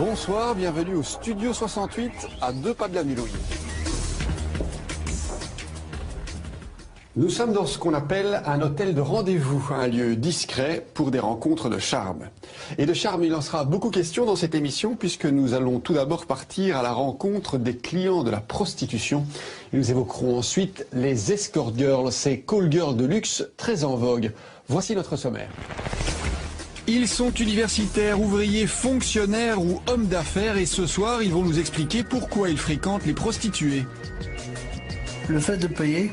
Bonsoir, bienvenue au Studio 68 à 2 pas de la Louis. Nous sommes dans ce qu'on appelle un hôtel de rendez-vous, un lieu discret pour des rencontres de charme. Et de charme, il en sera beaucoup question dans cette émission puisque nous allons tout d'abord partir à la rencontre des clients de la prostitution. Et nous évoquerons ensuite les escort girls, ces call girls de luxe très en vogue. Voici notre sommaire. Ils sont universitaires, ouvriers, fonctionnaires ou hommes d'affaires et ce soir, ils vont nous expliquer pourquoi ils fréquentent les prostituées. Le fait de payer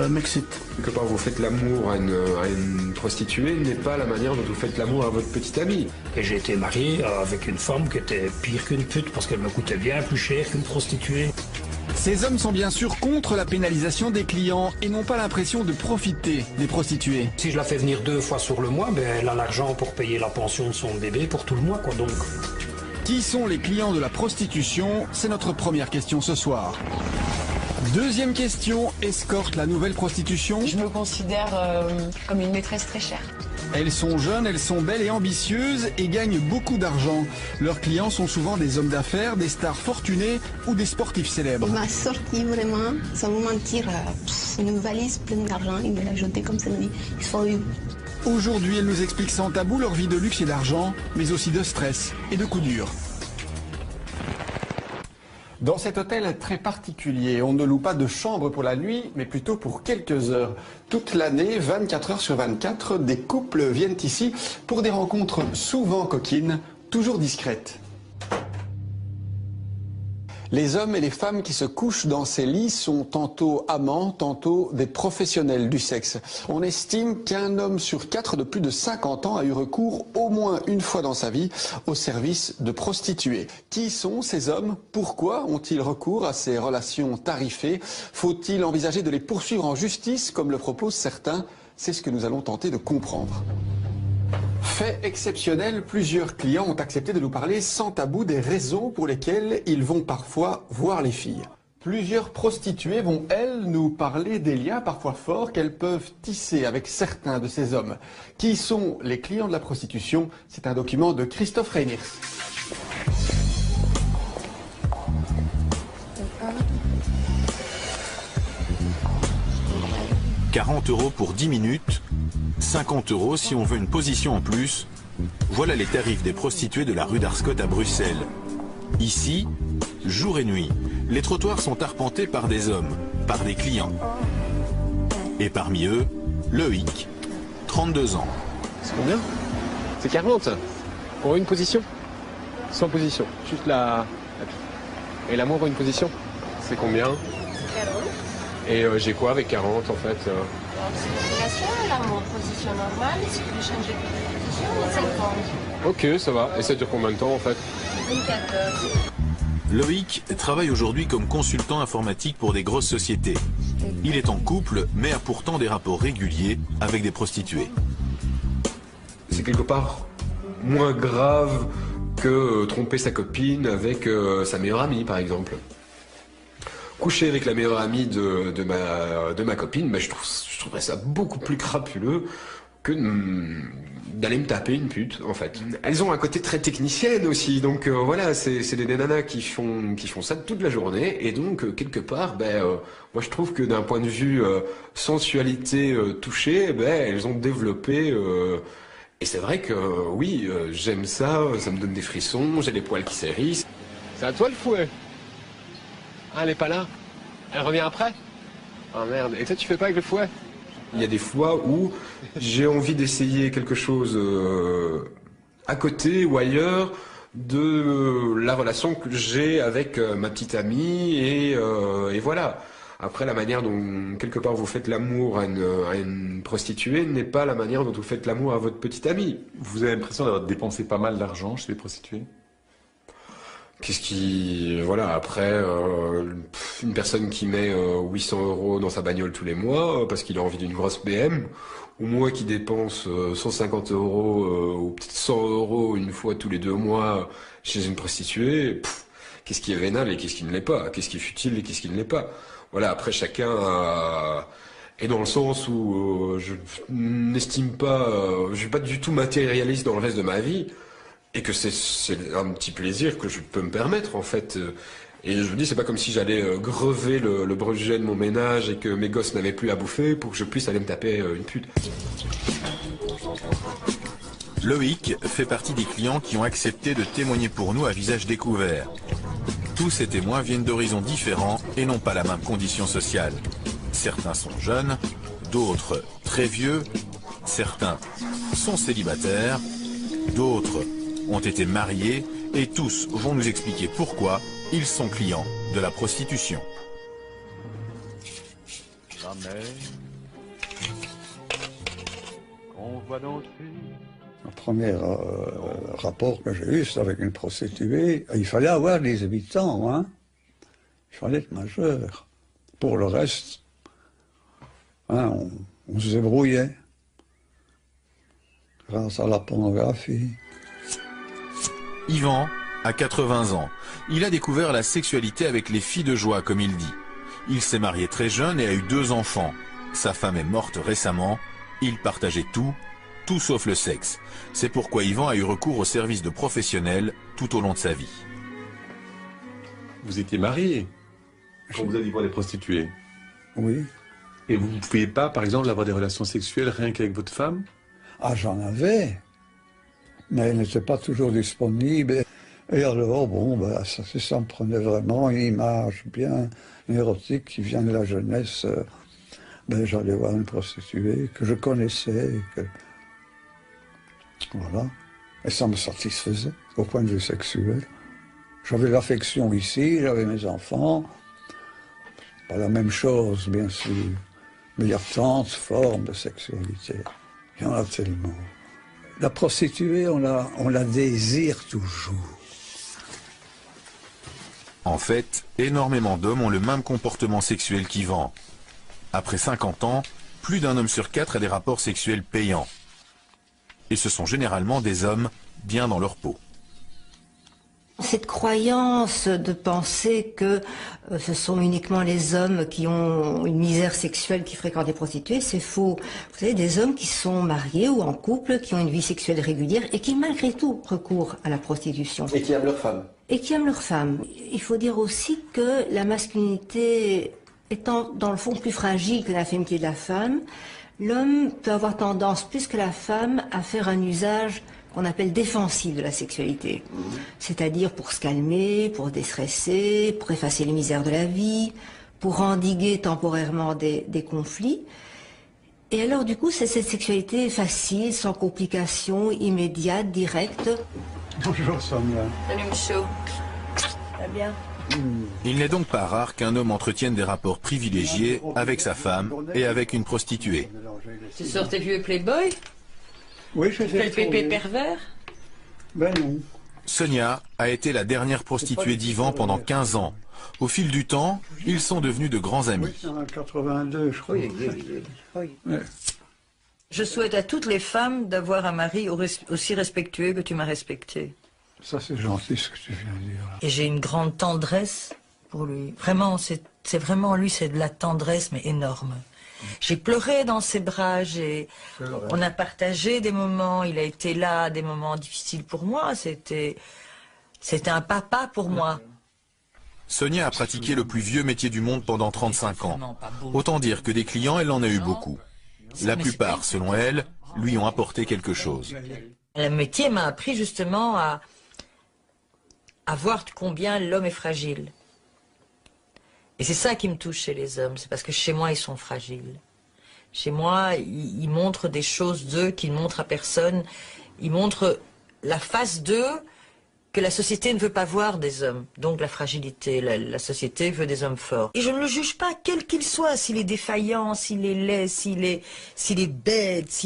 m'excite. Quelque part, vous faites l'amour à une prostituée n'est pas la manière dont vous faites l'amour à votre petite amie. Et j'ai été marié avec une femme qui était pire qu'une pute parce qu'elle me coûtait bien plus cher qu'une prostituée. Ces hommes sont bien sûr contre la pénalisation des clients et n'ont pas l'impression de profiter des prostituées. Si je la fais venir 2 fois sur le mois, ben elle a l'argent pour payer la pension de son bébé pour tout le mois, quoi, donc. Qui sont les clients de la prostitution? C'est notre première question ce soir. Deuxième question, escorte la nouvelle prostitution? Je me considère comme une maîtresse très chère. Elles sont jeunes, elles sont belles et ambitieuses et gagnent beaucoup d'argent. Leurs clients sont souvent des hommes d'affaires, des stars fortunées ou des sportifs célèbres. Il m'a sorti vraiment, sans vous mentir, une valise pleine d'argent. Il me l'a jeté comme ça, il m'a dit, il faut eu. Aujourd'hui, elles nous expliquent sans tabou leur vie de luxe et d'argent, mais aussi de stress et de coups durs. Dans cet hôtel très particulier, on ne loue pas de chambre pour la nuit, mais plutôt pour quelques heures. Toute l'année, 24 heures sur 24, des couples viennent ici pour des rencontres souvent coquines, toujours discrètes. Les hommes et les femmes qui se couchent dans ces lits sont tantôt amants, tantôt des professionnels du sexe. On estime qu'un homme sur 4 de plus de 50 ans a eu recours au moins une fois dans sa vie au service de prostituées. Qui sont ces hommes? Pourquoi ont-ils recours à ces relations tarifées? Faut-il envisager de les poursuivre en justice comme le proposent certains? C'est ce que nous allons tenter de comprendre. Fait exceptionnel, plusieurs clients ont accepté de nous parler sans tabou des raisons pour lesquelles ils vont parfois voir les filles. Plusieurs prostituées vont, elles, nous parler des liens parfois forts qu'elles peuvent tisser avec certains de ces hommes. Qui sont les clients de la prostitution? C'est un document de Christophe Reiniers. « 40 € pour 10 minutes, 50 € si on veut une position en plus. Voilà les tarifs des prostituées de la rue d'Arscott à Bruxelles. Ici, jour et nuit, les trottoirs sont arpentés par des hommes, par des clients. Et parmi eux, Loïc, 32 ans. C'est combien? C'est 40 pour une position. Sans position, juste la... Et l'amour pour une position? C'est combien? 40. Et j'ai quoi avec 40 en fait? C'est l'application, l'amour, position normale, et si tu veux changer de position, il y a 50. Ok, ça va. Et ça dure combien de temps en fait? 24 heures. Loïc travaille aujourd'hui comme consultant informatique pour des grosses sociétés. Il est en couple, mais a pourtant des rapports réguliers avec des prostituées. C'est quelque part moins grave que tromper sa copine avec sa meilleure amie, par exemple. Coucher avec la meilleure amie de ma copine, je trouverais ça beaucoup plus crapuleux que d'aller me taper une pute, en fait. Elles ont un côté très technicienne aussi, donc voilà, c'est des nanas qui font ça toute la journée, et donc quelque part, moi je trouve que d'un point de vue sensualité touchée, elles ont développé... et c'est vrai que oui, j'aime ça, ça me donne des frissons, j'ai les poils qui s'hérissent. C'est à toi le fouet? Ah, elle est pas là? Elle revient après? Ah merde, et toi tu fais pas avec le fouet? Il y a des fois où j'ai envie d'essayer quelque chose à côté ou ailleurs de la relation que j'ai avec ma petite amie et voilà. Après, la manière dont quelque part vous faites l'amour à une prostituée n'est pas la manière dont vous faites l'amour à votre petite amie. Vous avez l'impression d'avoir dépensé pas mal d'argent chez les prostituées? Voilà, après, une personne qui met 800 € dans sa bagnole tous les mois parce qu'il a envie d'une grosse BM, ou moi qui dépense 150 € ou peut-être 100 € une fois tous les 2 mois chez une prostituée, qu'est-ce qui est vénal et qu'est-ce qui ne l'est pas? Qu'est-ce qui est futile et qu'est-ce qui ne l'est pas? Voilà, après chacun est dans le sens où je n'estime pas, je suis pas du tout matérialiste dans le reste de ma vie. Et que c'est un petit plaisir que je peux me permettre, en fait. Et je me dis, c'est pas comme si j'allais grever le budget de mon ménage et que mes gosses n'avaient plus à bouffer pour que je puisse aller me taper une pute. Loïc fait partie des clients qui ont accepté de témoigner pour nous à visage découvert. Tous ces témoins viennent d'horizons différents et n'ont pas la même condition sociale. Certains sont jeunes, d'autres très vieux, certains sont célibataires, d'autres ont été mariés et tous vont nous expliquer pourquoi ils sont clients de la prostitution. Le premier rapport que j'ai eu, c'était avec une prostituée. Il fallait avoir 18 ans, hein. Il fallait être majeur. Pour le reste, hein, on se débrouillait. Grâce à la pornographie. Yvan a 80 ans. Il a découvert la sexualité avec les filles de joie, comme il dit. Il s'est marié très jeune et a eu 2 enfants. Sa femme est morte récemment. Il partageait tout sauf le sexe. C'est pourquoi Yvan a eu recours au service de professionnels tout au long de sa vie. Vous étiez marié quand vous alliez voir les prostituées? Oui. Et vous ne pouviez pas, par exemple, avoir des relations sexuelles rien qu'avec votre femme? Ah, j'en avais, mais elle n'était pas toujours disponible. Et alors, bon, ben, ça me prenait vraiment une image bien érotique qui vient de la jeunesse. Ben, j'allais voir une prostituée que je connaissais, voilà. Et ça me satisfaisait au point de vue sexuel. J'avais l'affection ici, j'avais mes enfants. Pas la même chose, bien sûr. Mais il y a tant de formes de sexualité. Il y en a tellement. La prostituée, on la désire toujours. En fait, énormément d'hommes ont le même comportement sexuel qu'Yvan. Après 50 ans, plus d'un homme sur 4 a des rapports sexuels payants. Et ce sont généralement des hommes bien dans leur peau. Cette croyance de penser que ce sont uniquement les hommes qui ont une misère sexuelle qui fréquentent les prostituées, c'est faux. Vous savez, des hommes qui sont mariés ou en couple, qui ont une vie sexuelle régulière et qui malgré tout recourent à la prostitution. Et qui aiment leur femme. Et qui aiment leur femme. Il faut dire aussi que la masculinité étant dans le fond plus fragile que la féminité de la femme, l'homme peut avoir tendance plus que la femme à faire un usage qu'on appelle défensif de la sexualité. C'est-à-dire pour se calmer, pour déstresser, pour effacer les misères de la vie, pour endiguer temporairement des conflits. Et alors du coup, c'est cette sexualité facile, sans complications, immédiate, directe. Bonjour Sonia. Salut Michaud. Ça va bien? Il n'est donc pas rare qu'un homme entretienne des rapports privilégiés avec sa femme et avec une prostituée. Tu sors tes vieux Playboy? Oui, je sais. Quel pépé pervers? Ben non. Sonia a été la dernière prostituée d'Yvan pendant 15 ans. Au fil du temps, ils sont devenus de grands amis. Oui, en 82, je crois. Oui. Ouais. Je souhaite à toutes les femmes d'avoir un mari aussi respectueux que tu m'as respecté. Ça, c'est gentil ce que tu viens de dire. Et j'ai une grande tendresse pour lui. Vraiment, c'est vraiment lui, c'est de la tendresse, mais énorme. J'ai pleuré dans ses bras, on a partagé des moments, il a été là, des moments difficiles pour moi, c'était un papa pour moi. Sonia a pratiqué le plus vieux métier du monde pendant 35 ans. Autant dire que des clients, elle en a eu beaucoup. La plupart, selon elle, lui ont apporté quelque chose. Le métier m'a appris justement à voir combien l'homme est fragile. Et c'est ça qui me touche chez les hommes, c'est parce que chez moi, ils sont fragiles. Chez moi, ils montrent des choses d'eux qu'ils ne montrent à personne. Ils montrent la face d'eux que la société ne veut pas voir des hommes. Donc la fragilité, la société veut des hommes forts. Et je ne le juge pas, quel qu'il soit, s'il est défaillant, s'il est laid, s'il est bête,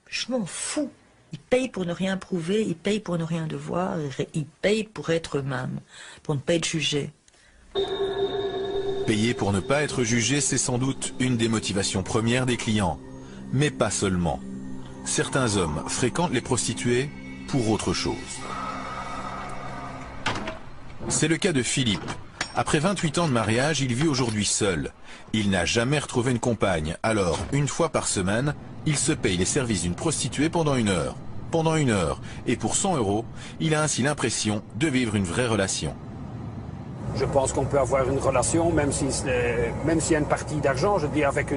je m'en fous. Ils payent pour ne rien prouver, ils payent pour ne rien devoir, ils payent pour être eux-mêmes, pour ne pas être jugés. Payer pour ne pas être jugé, c'est sans doute une des motivations premières des clients. Mais pas seulement. Certains hommes fréquentent les prostituées pour autre chose. C'est le cas de Philippe. Après 28 ans de mariage, il vit aujourd'hui seul. Il n'a jamais retrouvé une compagne. Alors, une fois par semaine, il se paye les services d'une prostituée pendant 1 heure. pendant 1 heure et pour 100 €, il a ainsi l'impression de vivre une vraie relation. Je pense qu'on peut avoir une relation, même s'il y a une partie d'argent. Je dis avec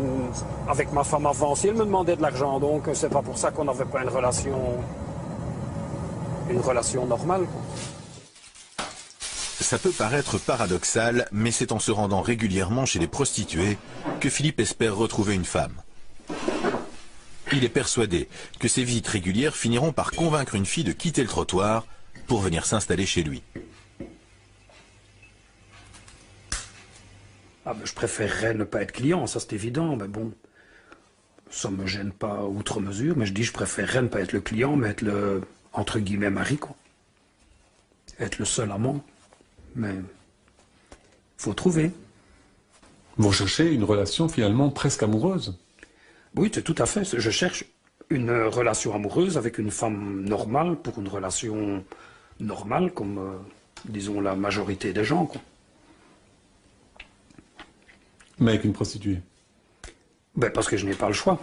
ma femme avant aussi, elle me demandait de l'argent, donc c'est pas pour ça qu'on n'avait pas une relation normale, quoi. Ça peut paraître paradoxal, mais c'est en se rendant régulièrement chez les prostituées que Philippe espère retrouver une femme. Il est persuadé que ces visites régulières finiront par convaincre une fille de quitter le trottoir pour venir s'installer chez lui. Ah ben, je préférerais ne pas être client, ça c'est évident, mais bon, ça me gêne pas outre mesure, mais je dis je préférerais ne pas être le client, mais être le, entre guillemets, mari, quoi. Être le seul amant, mais faut trouver. Vous cherchez une relation finalement presque amoureuse? Oui, c'est tout à fait, je cherche une relation amoureuse avec une femme normale pour une relation normale, comme, disons, la majorité des gens, quoi. Mais avec une prostituée? Ben parce que je n'ai pas le choix.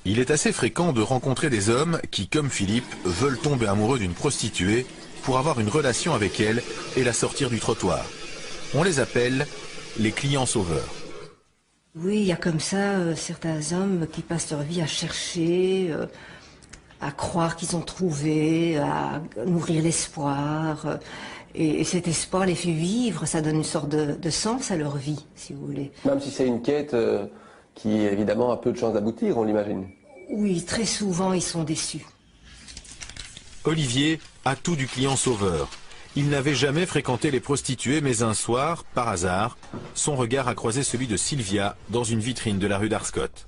Il est assez fréquent de rencontrer des hommes qui, comme Philippe, veulent tomber amoureux d'une prostituée pour avoir une relation avec elle et la sortir du trottoir. On les appelle les clients sauveurs. Oui, il y a comme ça certains hommes qui passent leur vie à chercher, à croire qu'ils ont trouvé, à nourrir l'espoir. Et cet espoir les fait vivre, ça donne une sorte de sens à leur vie, si vous voulez. Même si c'est une quête qui, évidemment, a peu de chances d'aboutir, on l'imagine. Oui, très souvent, ils sont déçus. Olivier a tout du client sauveur. Il n'avait jamais fréquenté les prostituées, mais un soir, par hasard, son regard a croisé celui de Sylvia dans une vitrine de la rue d'Arscott.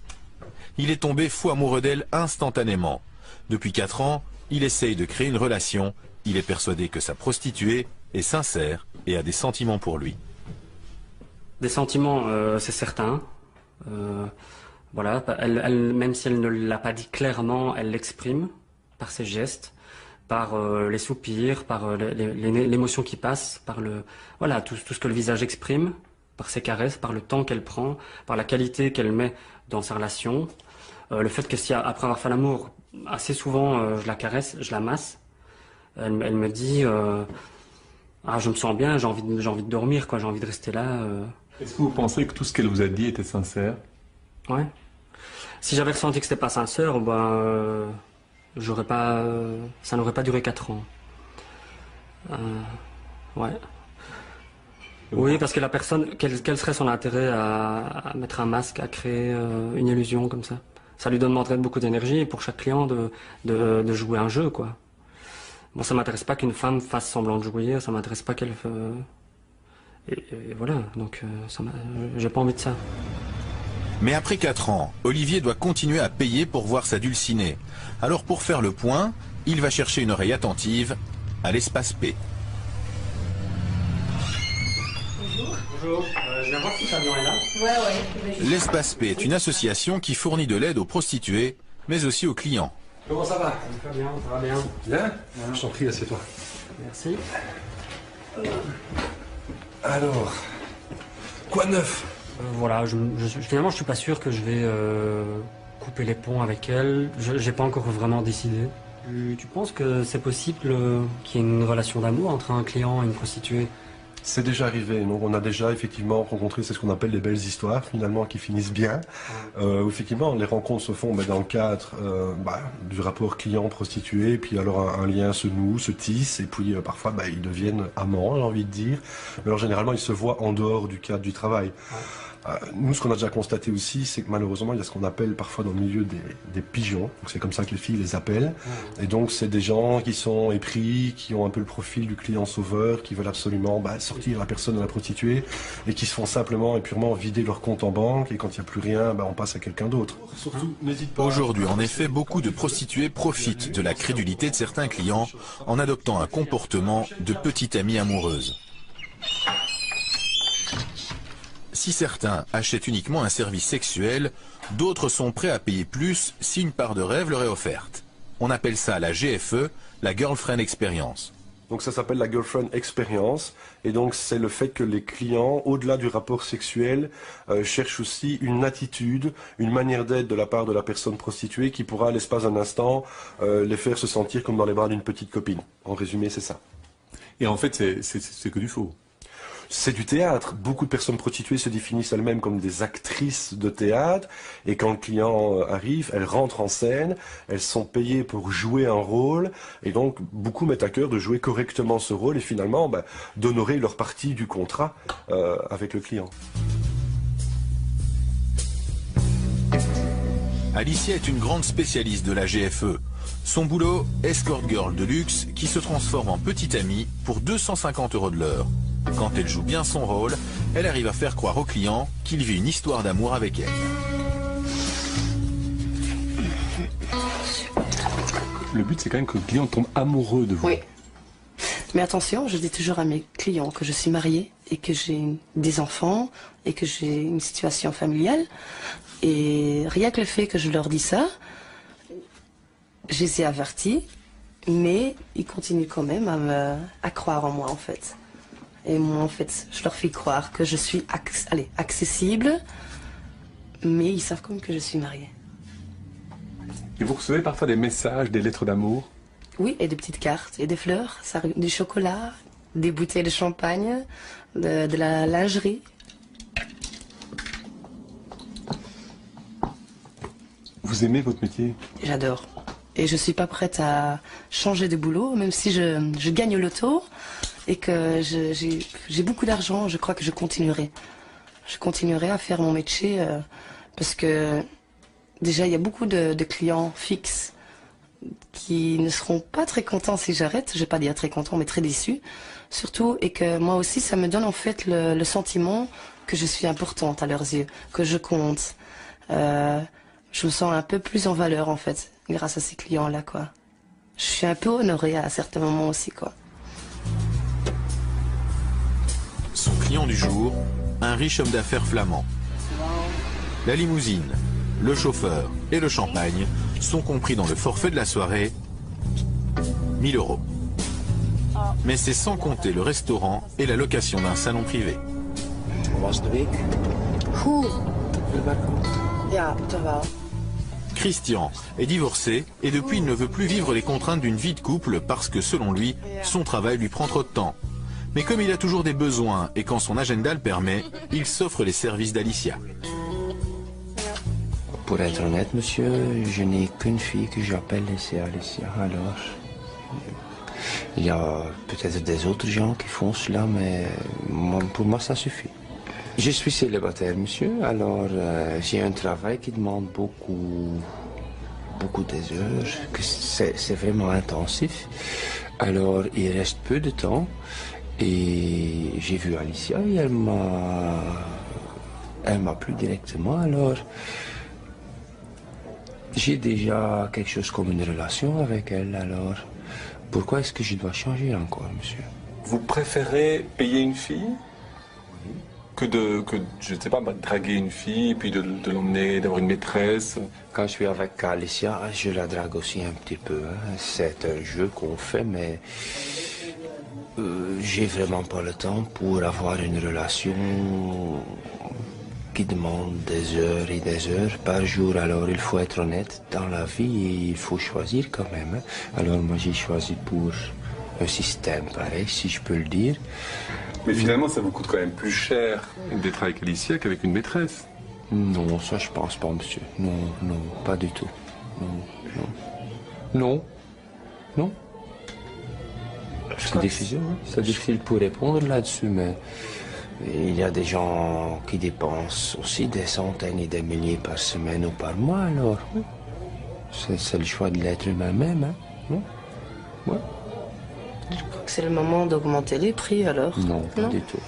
Il est tombé fou amoureux d'elle instantanément. Depuis 4 ans, il essaye de créer une relation. Il est persuadé que sa prostituée est sincère et a des sentiments pour lui. Des sentiments, c'est certain. Voilà, même si elle ne l'a pas dit clairement, elle l'exprime par ses gestes, par les soupirs, par l'émotion qui passe, par voilà, tout ce que le visage exprime, par ses caresses, par le temps qu'elle prend, par la qualité qu'elle met dans sa relation. Le fait que si après avoir fait l'amour, assez souvent je la caresse, je la masse, elle me dit ah, je me sens bien, j'ai envie de dormir, quoi, j'ai envie de rester là. Est-ce que vous pensez que tout ce qu'elle vous a dit était sincère? Ouais. Si j'avais ressenti que c'était pas sincère, ben j'aurais pas, ça n'aurait pas duré 4 ans. Ouais. Oui, parce que la personne, quel serait son intérêt à mettre un masque, à créer une illusion comme ça? Ça lui demanderait beaucoup d'énergie pour chaque client de jouer un jeu, quoi. Moi, ça m'intéresse pas qu'une femme fasse semblant de jouir, ça m'intéresse pas qu'elle... Et voilà, donc j'ai pas envie de ça. Mais après 4 ans, Olivier doit continuer à payer pour voir sa dulcinée. Alors pour faire le point, il va chercher une oreille attentive à l'espace P. Bonjour, je viens voir si Fabien est là. Ouais. L'espace P est une association qui fournit de l'aide aux prostituées, mais aussi aux clients. Comment ça va? Fabien, ça va bien. Bien? Je t'en prie, assieds-toi. Merci. Alors, quoi de neuf? Voilà, finalement, je suis pas sûr que je vais couper les ponts avec elle. J'ai pas encore vraiment décidé. Tu penses que c'est possible qu'il y ait une relation d'amour entre un client et une prostituée? C'est déjà arrivé, donc on a déjà effectivement rencontré, c'est ce qu'on appelle les belles histoires finalement qui finissent bien. Effectivement, les rencontres se font dans le cadre du rapport client-prostituée, puis alors un lien se noue, se tisse, et puis parfois ils deviennent amants, j'ai envie de dire. Mais alors généralement ils se voient en dehors du cadre du travail. Nous, ce qu'on a déjà constaté aussi, c'est que malheureusement, il y a ce qu'on appelle parfois dans le milieu des pigeons. C'est comme ça que les filles les appellent. Et donc, c'est des gens qui sont épris, qui ont un peu le profil du client sauveur, qui veulent absolument sortir la personne de la prostituée et qui se font simplement et purement vider leur compte en banque. Et quand il n'y a plus rien, on passe à quelqu'un d'autre. Surtout, n'hésite pas. Aujourd'hui, en effet, beaucoup de prostituées profitent de la crédulité de certains clients en adoptant un comportement de petite amie amoureuse. Si certains achètent uniquement un service sexuel, d'autres sont prêts à payer plus si une part de rêve leur est offerte. On appelle ça la GFE, la Girlfriend Experience. Donc ça s'appelle la girlfriend experience, et donc c'est le fait que les clients, au-delà du rapport sexuel, cherchent aussi une attitude, une manière d'être de la part de la personne prostituée qui pourra, à l'espace d'un instant, les faire se sentir comme dans les bras d'une petite copine. En résumé, c'est ça. Et en fait, c'est que du faux. C'est du théâtre. Beaucoup de personnes prostituées se définissent elles-mêmes comme des actrices de théâtre. Et quand le client arrive, elles rentrent en scène, elles sont payées pour jouer un rôle. Et donc, beaucoup mettent à cœur de jouer correctement ce rôle et finalement d'honorer leur partie du contrat avec le client. Alicia est une grande spécialiste de la GFE. Son boulot, escort girl de luxe, qui se transforme en petite amie pour 250 € de l'heure. Quand elle joue bien son rôle, elle arrive à faire croire au client qu'il vit une histoire d'amour avec elle. Le but, c'est quand même que le client tombe amoureux de vous. Oui. Mais attention, je dis toujours à mes clients que je suis mariée et que j'ai des enfants et que j'ai une situation familiale. Et rien que le fait que je leur dis ça, je les ai avertis, mais ils continuent quand même à croire en moi, en fait. Et moi, en fait, je leur fais croire que je suis accessible, mais ils savent quand même que je suis mariée. Et vous recevez parfois des messages, des lettres d'amour? Oui, et des petites cartes, et des fleurs, du chocolat, des bouteilles de champagne, de la lingerie. Vous aimez votre métier? J'adore. Et je suis pas prête à changer de boulot, même si je gagne au loto et que j'ai beaucoup d'argent, je crois que je continuerai. Je continuerai à faire mon métier parce que déjà il y a beaucoup de clients fixes qui ne seront pas très contents si j'arrête. Je vais pas dire très contents, mais très déçus. Surtout, et que moi aussi ça me donne en fait le sentiment que je suis importante à leurs yeux, que je compte. Je me sens un peu plus en valeur en fait, grâce à ces clients-là, quoi. Je suis un peu honorée à certains moments aussi, quoi. Son client du jour, un riche homme d'affaires flamand. La limousine, le chauffeur et le champagne sont compris dans le forfait de la soirée, 1 000 €. Mais c'est sans compter le restaurant et la location d'un salon privé. Christian est divorcé et depuis il ne veut plus vivre les contraintes d'une vie de couple parce que selon lui, son travail lui prend trop de temps. Mais comme il a toujours des besoins et quand son agenda le permet, il s'offre les services d'Alicia. Pour être honnête, monsieur, je n'ai qu'une fille que j'appelle ici Alicia. Alors, il y a peut-être des autres gens qui font cela, mais pour moi, ça suffit. Je suis célibataire, monsieur, alors j'ai un travail qui demande beaucoup des heures, que c'est vraiment intensif. Alors, il reste peu de temps et j'ai vu Alicia et elle m'a plu directement, alors j'ai déjà quelque chose comme une relation avec elle, alors pourquoi est-ce que je dois changer encore, monsieur? Vous préférez payer une fille que je ne sais pas, draguer une fille, puis de l'emmener, d'avoir une maîtresse? Quand je suis avec Alicia, je la drague aussi un petit peu. Hein. C'est un jeu qu'on fait, mais j'ai vraiment pas le temps pour avoir une relation qui demande des heures et des heures par jour. Alors il faut être honnête, dans la vie, et il faut choisir quand même. Hein. Alors moi j'ai choisi pour un système pareil, si je peux le dire. Mais finalement, ça vous coûte quand même plus cher d'être avec Alicia qu'avec une maîtresse. Non, ça je pense pas, monsieur. Non, non, pas du tout. Non. C'est difficile, hein? C'est difficile pour répondre là-dessus, mais il y a des gens qui dépensent aussi des centaines et des milliers par semaine ou par mois, alors oui. C'est le choix de l'être humain même, hein? Non? Ouais. Je crois que c'est le moment d'augmenter les prix alors. Non, pas du tout.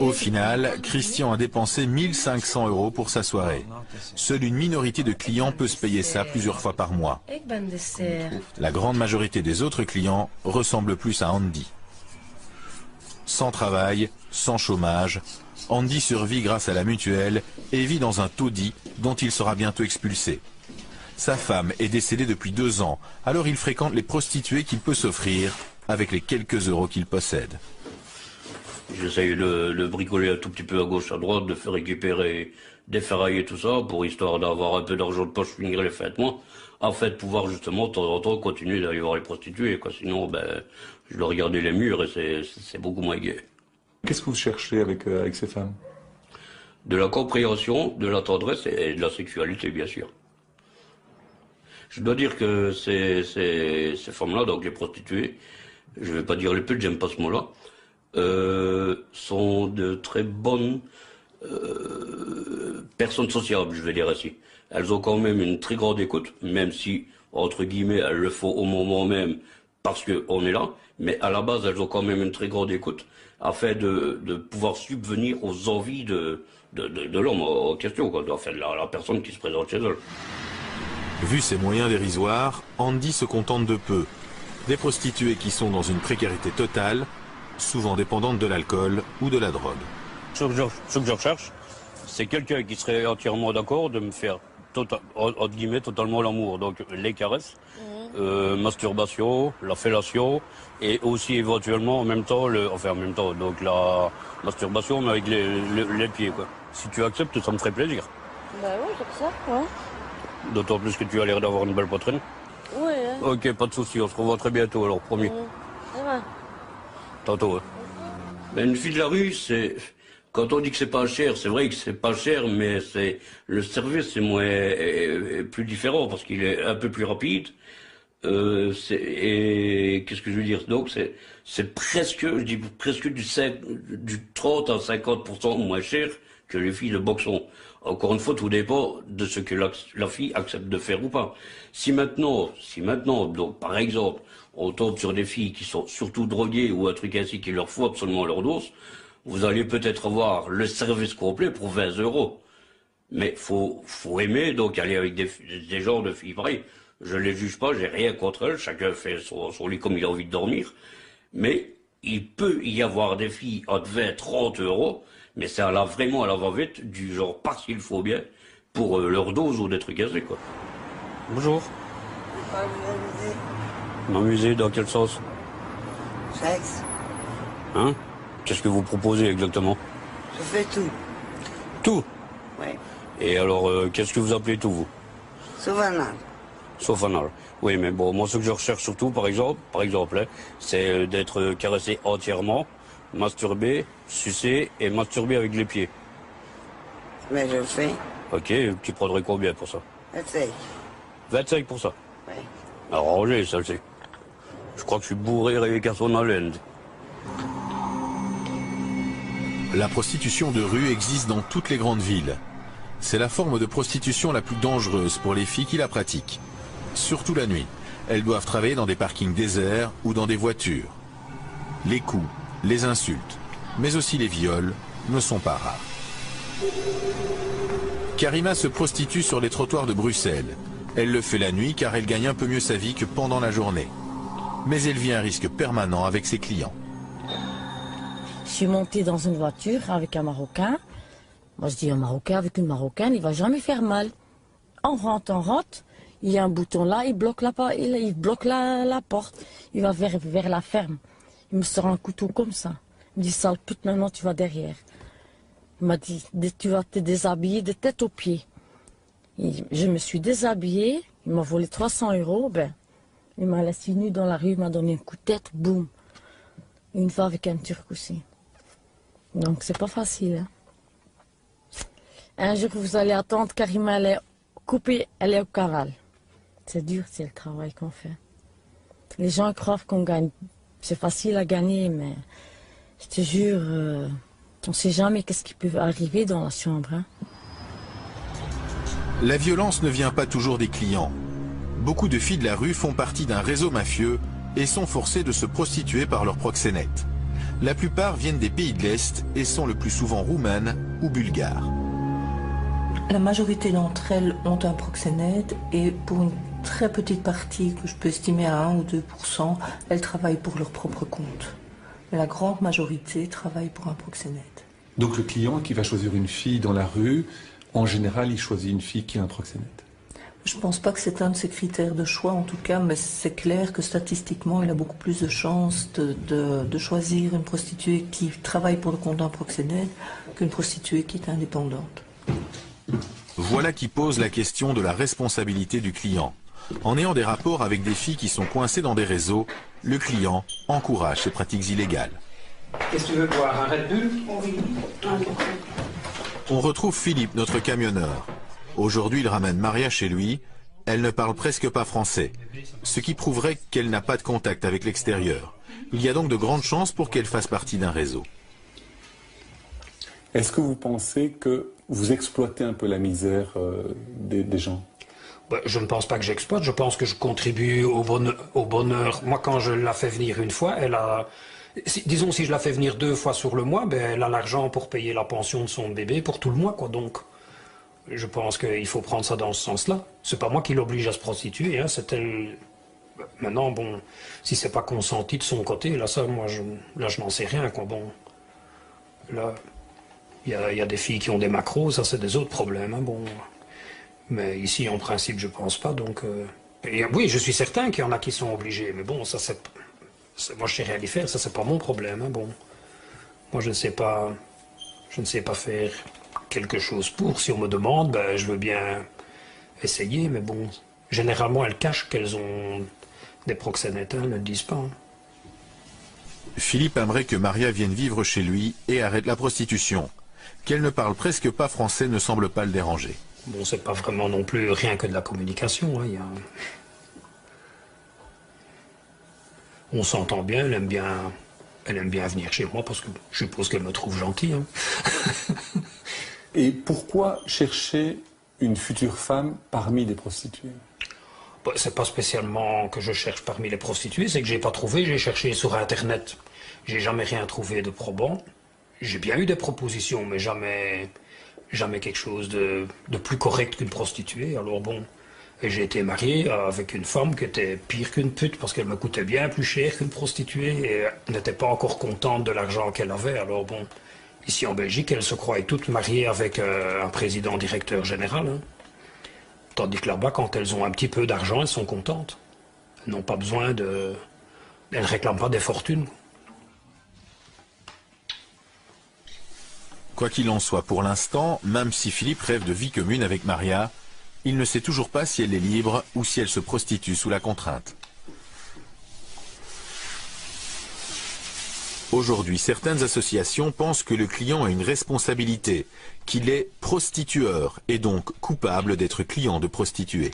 Au final, Christian a dépensé 1 500 € pour sa soirée. Seule une minorité de clients peut se payer ça plusieurs fois par mois. La grande majorité des autres clients ressemblent plus à Andy. Sans travail, sans chômage, Andy survit grâce à la mutuelle et vit dans un taudis dont il sera bientôt expulsé. Sa femme est décédée depuis 2 ans, alors il fréquente les prostituées qu'il peut s'offrir avec les quelques euros qu'il possède. J'essaye de bricoler un tout petit peu à gauche, à droite, de faire récupérer des ferrailles et tout ça, pour histoire d'avoir un peu d'argent de poche, finir les fins de mois, afin de pouvoir justement, de temps en temps, continuer d'aller voir les prostituées, quoi. Sinon, je dois regarder les murs et c'est beaucoup moins gai. Qu'est-ce que vous cherchez avec ces femmes? De la compréhension, de la tendresse et de la sexualité, bien sûr. Je dois dire que ces femmes-là, donc les prostituées, je vais pas dire les putes, j'aime pas ce mot-là, sont de très bonnes personnes sociables, je vais dire ainsi. Elles ont quand même une très grande écoute, même si, entre guillemets, elles le font au moment même parce qu'on est là, mais à la base, elles ont quand même une très grande écoute, afin de pouvoir subvenir aux envies de l'homme en question, quoi, enfin, la personne qui se présente chez elle. Vu ses moyens dérisoires, Andy se contente de peu. Des prostituées qui sont dans une précarité totale, souvent dépendantes de l'alcool ou de la drogue. Ce que je recherche, c'est quelqu'un qui serait entièrement d'accord de me faire, entre guillemets, totalement l'amour. Donc les caresses, masturbation, la fellation, et aussi éventuellement en même temps, donc la masturbation, mais avec les pieds, quoi. Si tu acceptes, ça me ferait plaisir. Bah oui, j'accepte, ouais. D'autant plus que tu as l'air d'avoir une belle poitrine. Oui, hein. Ok, pas de souci, on se revoit très bientôt, alors promis. Ça va. Tantôt, hein. Mais une fille de la rue, c'est... Quand on dit que c'est pas cher, c'est vrai que c'est pas cher, mais c'est le service est plus différent parce qu'il est un peu plus rapide. Et qu'est-ce que je veux dire? Donc c'est presque, je dis presque du 30 à 50% moins cher que les filles de boxon. Encore une fois, tout dépend de ce que la fille accepte de faire ou pas. Si maintenant, donc par exemple, on tombe sur des filles qui sont surtout droguées ou un truc ainsi qui leur faut absolument leur dose, vous allez peut-être avoir le service complet pour 20 €. Mais faut aimer, donc aller avec des genres de filles pareilles. Je les juge pas, j'ai rien contre elles, chacun fait son lit comme il a envie de dormir. Mais il peut y avoir des filles à 20, 30 €, mais c'est vraiment à la va-vite, du genre parce qu'il faut bien, pour leur dose ou des trucs ainsi, quoi. Bonjour. M'amuser dans quel sens? Sexe. Hein? Qu'est-ce que vous proposez exactement? Je fais tout. Tout? Oui. Et alors, qu'est-ce que vous appelez tout, vous? Sauf anal. Sauf anal. Oui, mais bon, moi, ce que je recherche surtout, par exemple, hein, c'est d'être caressé entièrement, masturbé, sucé et masturbé avec les pieds. Mais je le fais. Ok, tu prendrais combien pour ça? 25. 25 pour ça? Oui. Arrangé, celle-ci. Je crois que je suis bourré avec un son à l'end. La prostitution de rue existe dans toutes les grandes villes. C'est la forme de prostitution la plus dangereuse pour les filles qui la pratiquent. Surtout la nuit. Elles doivent travailler dans des parkings déserts ou dans des voitures. Les coups, les insultes, mais aussi les viols ne sont pas rares. Karima se prostitue sur les trottoirs de Bruxelles. Elle le fait la nuit car elle gagne un peu mieux sa vie que pendant la journée. Mais elle vit un risque permanent avec ses clients. Je suis montée dans une voiture avec un Marocain. Moi je dis un Marocain avec une Marocaine, il va jamais faire mal. On rentre, il y a un bouton là, il bloque la porte. Il va vers la ferme. Il me sort un couteau comme ça. Il me dit, sale pute, maintenant tu vas derrière. Il m'a dit, tu vas te déshabiller de tête aux pieds. Je me suis déshabillée, il m'a volé 300 €, il m'a laissé nue dans la rue, il m'a donné un coup de tête, boum. Une fois avec un Turc aussi. Donc c'est pas facile. Hein. Un jour vous allez attendre, Karima elle est coupée, elle est au cavale. C'est dur, c'est le travail qu'on fait. Les gens croient qu'on gagne. C'est facile à gagner, mais je te jure, on ne sait jamais qu'est-ce qui peut arriver dans la chambre. Hein. La violence ne vient pas toujours des clients. Beaucoup de filles de la rue font partie d'un réseau mafieux et sont forcées de se prostituer par leurs proxénètes. La plupart viennent des pays de l'Est et sont le plus souvent roumaines ou bulgares. La majorité d'entre elles ont un proxénète et pour une très petite partie, que je peux estimer à 1 ou 2%, elles travaillent pour leur propre compte. Mais la grande majorité travaille pour un proxénète. Donc le client qui va choisir une fille dans la rue, en général, il choisit une fille qui a un proxénète. Je ne pense pas que c'est un de ses critères de choix, en tout cas, mais c'est clair que statistiquement, il a beaucoup plus de chances de choisir une prostituée qui travaille pour le compte d'un proxénète qu'une prostituée qui est indépendante. Voilà qui pose la question de la responsabilité du client. En ayant des rapports avec des filles qui sont coincées dans des réseaux, le client encourage ces pratiques illégales. Qu'est-ce que tu veux boire, un Red Bull? Oui. On retrouve Philippe, notre camionneur. Aujourd'hui, il ramène Maria chez lui. Elle ne parle presque pas français, ce qui prouverait qu'elle n'a pas de contact avec l'extérieur. Il y a donc de grandes chances pour qu'elle fasse partie d'un réseau. Est-ce que vous pensez que vous exploitez un peu la misère des gens? Je ne pense pas que j'exploite, je pense que je contribue au bonheur. Moi, quand je la fais venir une fois, elle a... Disons, si je la fais venir 2 fois sur le mois, elle a l'argent pour payer la pension de son bébé pour tout le mois, quoi. Donc, je pense qu'il faut prendre ça dans ce sens-là. C'est pas moi qui l'oblige à se prostituer, hein, c'est elle... Maintenant, bon, si c'est pas consenti de son côté, là, ça, moi, je n'en sais rien, quoi. Bon, là, il y a des filles qui ont des macros, ça, c'est des autres problèmes, hein, bon... Mais ici, en principe, je pense pas, donc... Et oui, je suis certain qu'il y en a qui sont obligés, mais bon, ça, c'est... Moi, je sais rien y faire, ça, c'est pas mon problème, hein, bon. Moi, je ne sais pas faire quelque chose pour. Si on me demande, je veux bien essayer, mais bon... Généralement, elles cachent qu'elles ont des proxénètes, hein, elles ne le disent pas. Hein. Philippe aimerait que Maria vienne vivre chez lui et arrête la prostitution. Qu'elle ne parle presque pas français ne semble pas le déranger. Bon, c'est pas vraiment non plus rien que de la communication. Hein. On s'entend bien, elle aime bien venir chez moi parce que je suppose qu'elle me trouve gentil. Hein. Et pourquoi chercher une future femme parmi des prostituées? C'est pas spécialement que je cherche parmi les prostituées, c'est que j'ai pas trouvé, j'ai cherché sur Internet. J'ai jamais rien trouvé de probant. J'ai bien eu des propositions, mais jamais quelque chose de plus correct qu'une prostituée. Alors bon, et j'ai été marié avec une femme qui était pire qu'une pute parce qu'elle me coûtait bien plus cher qu'une prostituée et elle n'était pas encore contente de l'argent qu'elle avait. Alors bon, ici en Belgique, elles se croyaient toutes mariées avec un président directeur général. Hein. Tandis que là-bas, quand elles ont un petit peu d'argent, elles sont contentes. Elles n'ont pas besoin de... Elles ne réclament pas des fortunes. Quoi qu'il en soit, pour l'instant, même si Philippe rêve de vie commune avec Maria, il ne sait toujours pas si elle est libre ou si elle se prostitue sous la contrainte. Aujourd'hui, certaines associations pensent que le client a une responsabilité, qu'il est prostitueur et donc coupable d'être client de prostituées.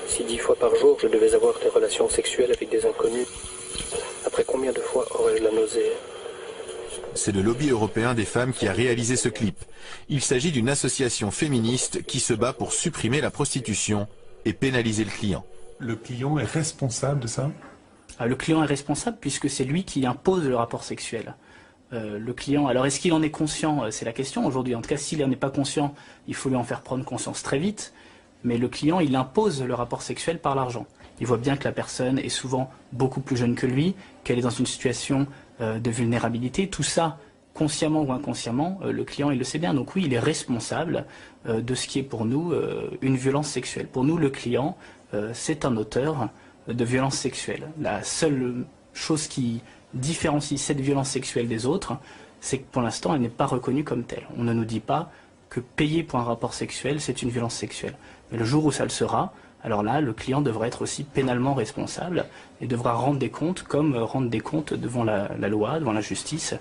Si 10 fois par jour je devais avoir des relations sexuelles avec des inconnus, après combien de fois aurais-je la nausée? C'est le lobby européen des femmes qui a réalisé ce clip. Il s'agit d'une association féministe qui se bat pour supprimer la prostitution et pénaliser le client. Le client est responsable de ça? Le client est responsable puisque c'est lui qui impose le rapport sexuel. Le client, alors est-ce qu'il en est conscient? C'est la question aujourd'hui. En tout cas, s'il n'en est pas conscient, il faut lui en faire prendre conscience très vite. Mais le client, il impose le rapport sexuel par l'argent. Il voit bien que la personne est souvent beaucoup plus jeune que lui, qu'elle est dans une situation de vulnérabilité. Tout ça, consciemment ou inconsciemment, le client, il le sait bien. Donc oui, il est responsable de ce qui est pour nous une violence sexuelle. Pour nous, le client, c'est un auteur de violence sexuelle. La seule chose qui différencie cette violence sexuelle des autres, c'est que pour l'instant, elle n'est pas reconnue comme telle. On ne nous dit pas que payer pour un rapport sexuel, c'est une violence sexuelle. Mais le jour où ça le sera, alors là, le client devra être aussi pénalement responsable et devra rendre des comptes comme rendre des comptes devant la loi, devant la justice,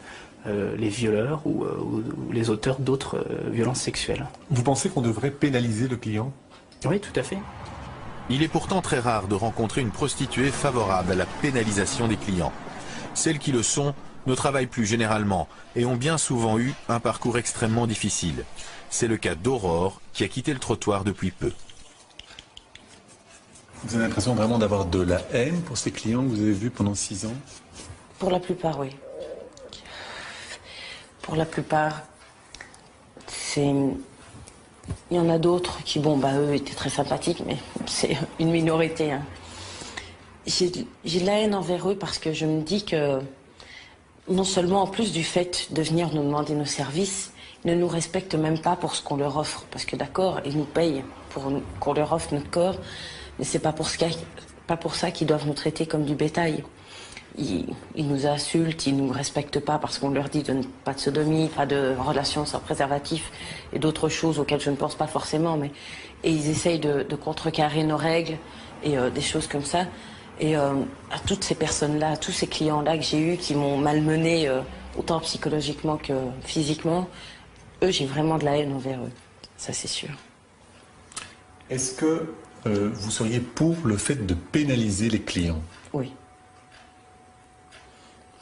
les violeurs ou les auteurs d'autres violences sexuelles. Vous pensez qu'on devrait pénaliser le client? Oui, tout à fait. Il est pourtant très rare de rencontrer une prostituée favorable à la pénalisation des clients. Celles qui le sont ne travaillent plus généralement et ont bien souvent eu un parcours extrêmement difficile. C'est le cas d'Aurore qui a quitté le trottoir depuis peu. Vous avez l'impression vraiment d'avoir de la haine pour ces clients que vous avez vus pendant 6 ans? Pour la plupart, oui. pour la plupart. Il y en a d'autres qui, bon, bah, eux étaient très sympathiques, mais c'est une minorité. Hein. J'ai de la haine envers eux parce que je me dis que, non seulement en plus du fait de venir nous demander nos services, ils ne nous respectent même pas pour ce qu'on leur offre. Parce que d'accord, ils nous payent pour qu'on leur offre notre corps, mais c'est pas pour ça qu'ils doivent nous traiter comme du bétail. Ils nous insultent, ils nous respectent pas parce qu'on leur dit pas de sodomie, pas de relations sans préservatif et d'autres choses auxquelles je ne pense pas forcément. Et ils essayent de contrecarrer nos règles et des choses comme ça. Et à toutes ces personnes-là, à tous ces clients-là que j'ai eus qui m'ont malmené autant psychologiquement que physiquement, eux, j'ai vraiment de la haine envers eux. Ça, c'est sûr. Est-ce que vous seriez pour le fait de pénaliser les clients? Oui.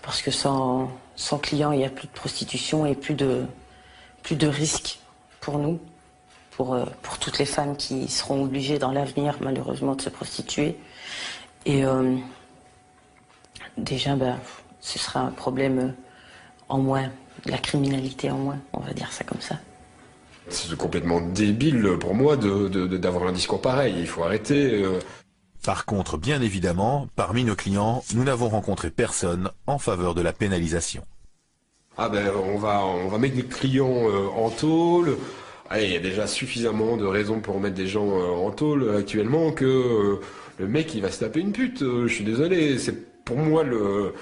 Parce que sans clients, il n'y a plus de prostitution et plus de risques pour nous, pour toutes les femmes qui seront obligées dans l'avenir, malheureusement, de se prostituer. Et déjà, ce sera un problème en moins, de la criminalité en moins, on va dire ça comme ça. C'est complètement débile pour moi d'avoir un discours pareil, il faut arrêter. Par contre, bien évidemment, parmi nos clients, nous n'avons rencontré personne en faveur de la pénalisation. Ah ben on va mettre les clients en tôle. Allez, il y a déjà suffisamment de raisons pour mettre des gens en tôle actuellement que le mec il va se taper une pute. Je suis désolé, pour moi le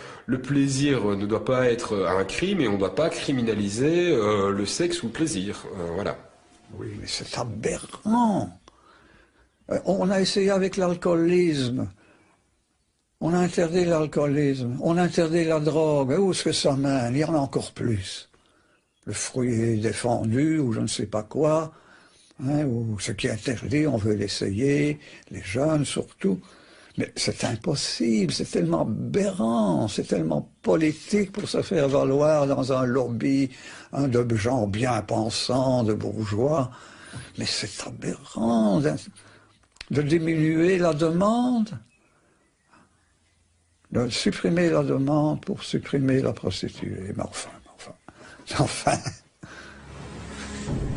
plaisir ne doit pas être un crime et on ne doit pas criminaliser le sexe ou le plaisir. Voilà. Oui, mais c'est aberrant. On a essayé avec l'alcoolisme. On a interdit l'alcoolisme. On a interdit la drogue. Où est-ce que ça mène? Il y en a encore plus. Le fruit est défendu ou je ne sais pas quoi. Hein, ou ce qui est interdit, on veut l'essayer. Les jeunes surtout. Mais c'est impossible. C'est tellement aberrant. C'est tellement politique pour se faire valoir dans un lobby de gens bien pensants, de bourgeois. Mais c'est aberrant de diminuer la demande, de supprimer la demande pour supprimer la prostituée. Mais enfin.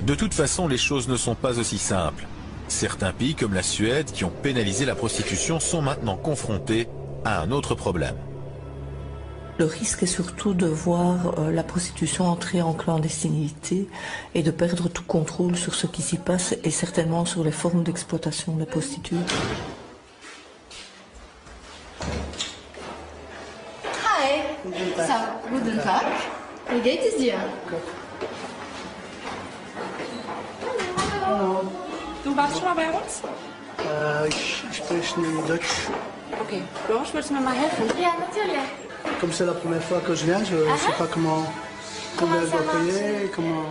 De toute façon, les choses ne sont pas aussi simples. Certains pays comme la Suède, qui ont pénalisé la prostitution, sont maintenant confrontés à un autre problème. Le risque est surtout de voir la prostitution entrer en clandestinité et de perdre tout contrôle sur ce qui s'y passe et certainement sur les formes d'exploitation des prostituées. Hi. Guten Tag. Wie geht es dir? Hallo. Du warst schon mal bei uns? Ich spreche nur Deutsch. Okay. Blanche, willst du mir mal helfen? Ja, natürlich. Comme c'est la première fois que je viens, je ne sais pas combien je dois payer, comment...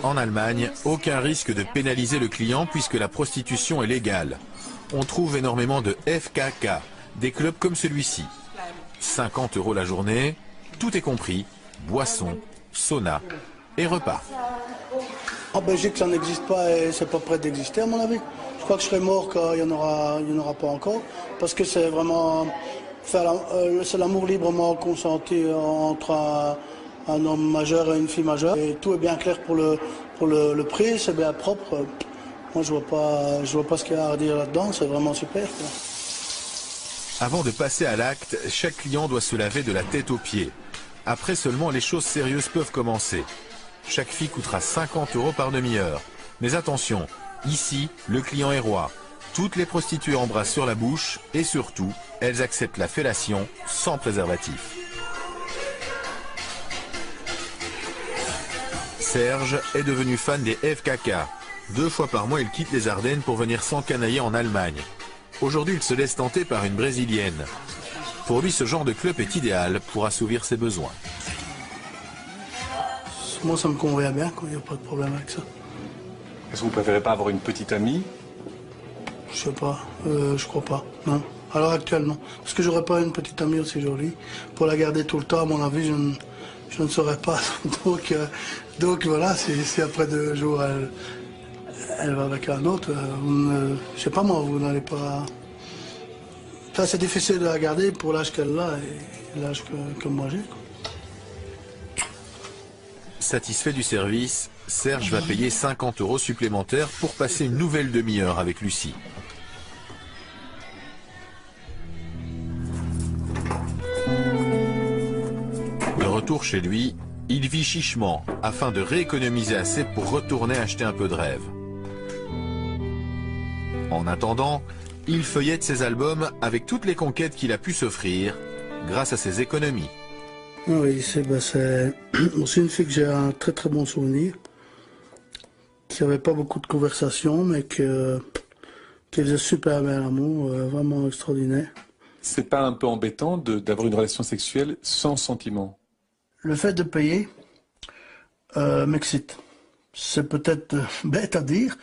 En Allemagne, aucun risque de pénaliser le client puisque la prostitution est légale. On trouve énormément de FKK, des clubs comme celui-ci. 50 € la journée, tout est compris, boissons, sauna et repas. En Belgique, ça n'existe pas et c'est pas prêt d'exister à mon avis. Je crois que je serai mort quand il n'y en aura pas encore, parce que c'est vraiment... c'est l'amour librement consenti entre un homme majeur et une fille majeure. Et tout est bien clair pour le prix, c'est bien propre. Moi, je vois pas ce qu'il y a à redire là-dedans, c'est vraiment super, quoi. Avant de passer à l'acte, chaque client doit se laver de la tête aux pieds. Après seulement, les choses sérieuses peuvent commencer. Chaque fille coûtera 50 € par demi-heure. Mais attention, ici, le client est roi. Toutes les prostituées embrassent sur la bouche et surtout, elles acceptent la fellation sans préservatif. Serge est devenu fan des FKK. 2 fois par mois, il quitte les Ardennes pour venir s'encanailler en Allemagne. Aujourd'hui, il se laisse tenter par une Brésilienne. Pour lui, ce genre de club est idéal pour assouvir ses besoins. Moi, ça me convient bien, il n'y a pas de problème avec ça. Est-ce que vous préférez pas avoir une petite amie? Je sais pas, je crois pas, non. À l'heure actuelle, non. Parce que j'aurais pas une petite amie aussi jolie. Pour la garder tout le temps, à mon avis, je ne saurais pas. Donc voilà, si après 2 jours, elle va avec un autre, je sais pas moi, vous n'allez pas... Enfin, c'est difficile de la garder pour l'âge qu'elle a et l'âge que moi j'ai. Satisfait du service, Serge va payer 50 € supplémentaires pour passer une nouvelle demi-heure avec Lucie. De retour chez lui, il vit chichement afin de rééconomiser assez pour retourner acheter un peu de rêve. En attendant, il feuillette ses albums avec toutes les conquêtes qu'il a pu s'offrir grâce à ses économies. Oui, c'est aussi une fille que j'ai un très très bon souvenir, qui n'avait pas beaucoup de conversations, mais qui faisait super bien l'amour, vraiment extraordinaire. C'est pas un peu embêtant d'avoir une relation sexuelle sans sentiment? Le fait de payer m'excite. C'est peut-être bête à dire,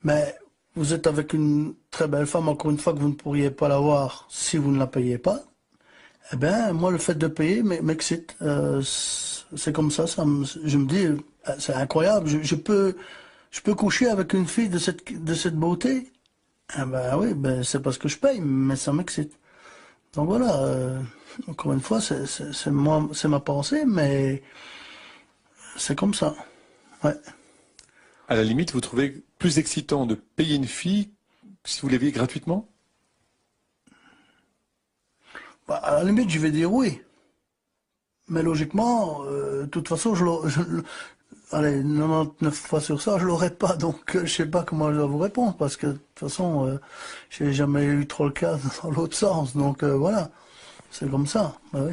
mais vous êtes avec une très belle femme, encore une fois, que vous ne pourriez pas l'avoir si vous ne la payez pas. Eh bien, moi, le fait de payer m'excite. C'est comme ça, je me dis, c'est incroyable, je peux coucher avec une fille de cette beauté. Eh ben oui, c'est parce que je paye, mais ça m'excite. Donc voilà, encore une fois, c'est ma pensée, mais c'est comme ça. Ouais. À la limite, vous trouvez plus excitant de payer une fille si vous l'aviez gratuitement? À la limite, je vais dire oui. Mais logiquement, de toute façon, allez, 99 fois sur ça, je l'aurais pas. Donc, je sais pas comment je dois vous répondre, parce que de toute façon, j'ai jamais eu trop le cas dans l'autre sens. Donc, voilà, c'est comme ça. Bah, oui.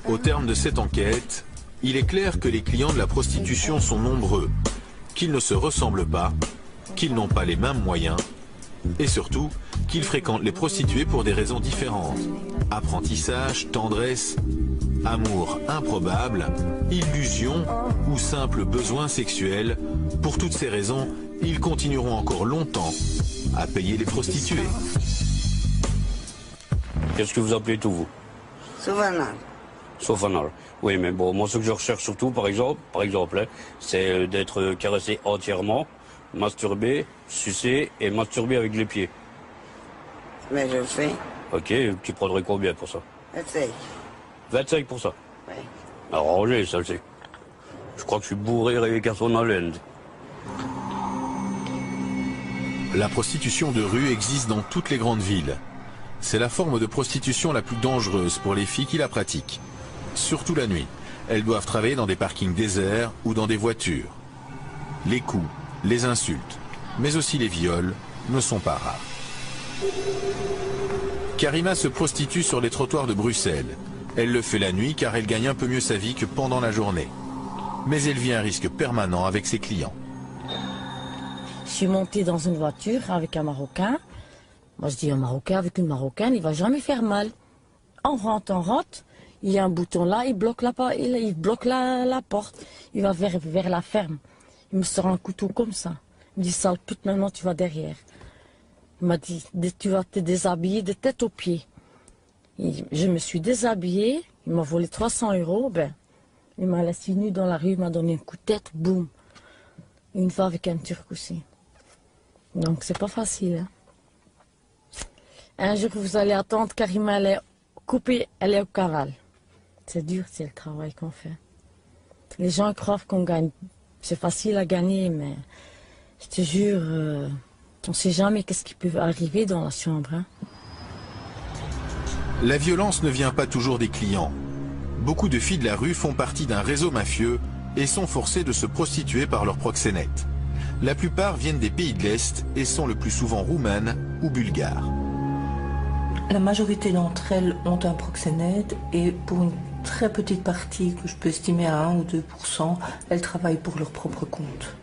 Au terme de cette enquête, il est clair que les clients de la prostitution sont nombreux, qu'ils ne se ressemblent pas, qu'ils n'ont pas les mêmes moyens, et surtout qu'ils fréquentent les prostituées pour des raisons différentes. Apprentissage, tendresse, amour improbable, illusion ou simple besoin sexuel. Pour toutes ces raisons, ils continueront encore longtemps à payer les prostituées. Qu'est-ce que vous appelez tout, vous? Sauf anal. Sauf anal. Oui, mais bon, moi ce que je recherche surtout, par exemple, c'est d'être caressé entièrement, masturbé, sucé et masturbé avec les pieds. Mais je le fais. Ok, tu prendrais combien pour ça? 25. 25 pour ça? Oui. Arrangé, ça le sait. Je crois que je suis bourré avec un son haleine. La prostitution de rue existe dans toutes les grandes villes. C'est la forme de prostitution la plus dangereuse pour les filles qui la pratiquent. Surtout la nuit. Elles doivent travailler dans des parkings déserts ou dans des voitures. Les coups, les insultes, mais aussi les viols ne sont pas rares. Karima se prostitue sur les trottoirs de Bruxelles. Elle le fait la nuit car elle gagne un peu mieux sa vie que pendant la journée. Mais elle vit un risque permanent avec ses clients. Je suis montée dans une voiture avec un Marocain. Moi je dis un Marocain avec une Marocaine, il va jamais faire mal. On rentre. Il y a un bouton là, il bloque la porte. Il va vers la ferme. Il me sort un couteau comme ça. Il me dit, sale pute, maintenant tu vas derrière. Il m'a dit, tu vas te déshabiller de tête aux pieds. Je me suis déshabillée, il m'a volé 300 €. Il m'a laissé nue dans la rue, il m'a donné un coup de tête, boum. Une fois avec un Turc aussi. Donc c'est pas facile. Hein. Un jour vous allez attendre, Karima elle est coupée, elle est au cavale. C'est dur, c'est le travail qu'on fait. Les gens croient qu'on gagne. C'est facile à gagner, mais je te jure, on ne sait jamais qu'est-ce qui peut arriver dans la chambre. Hein. La violence ne vient pas toujours des clients. Beaucoup de filles de la rue font partie d'un réseau mafieux et sont forcées de se prostituer par leurs proxénètes. La plupart viennent des pays de l'Est et sont le plus souvent roumaines ou bulgares. La majorité d'entre elles ont un proxénète et pour une très petite partie, que je peux estimer à 1 ou 2%, elles travaillent pour leur propre compte.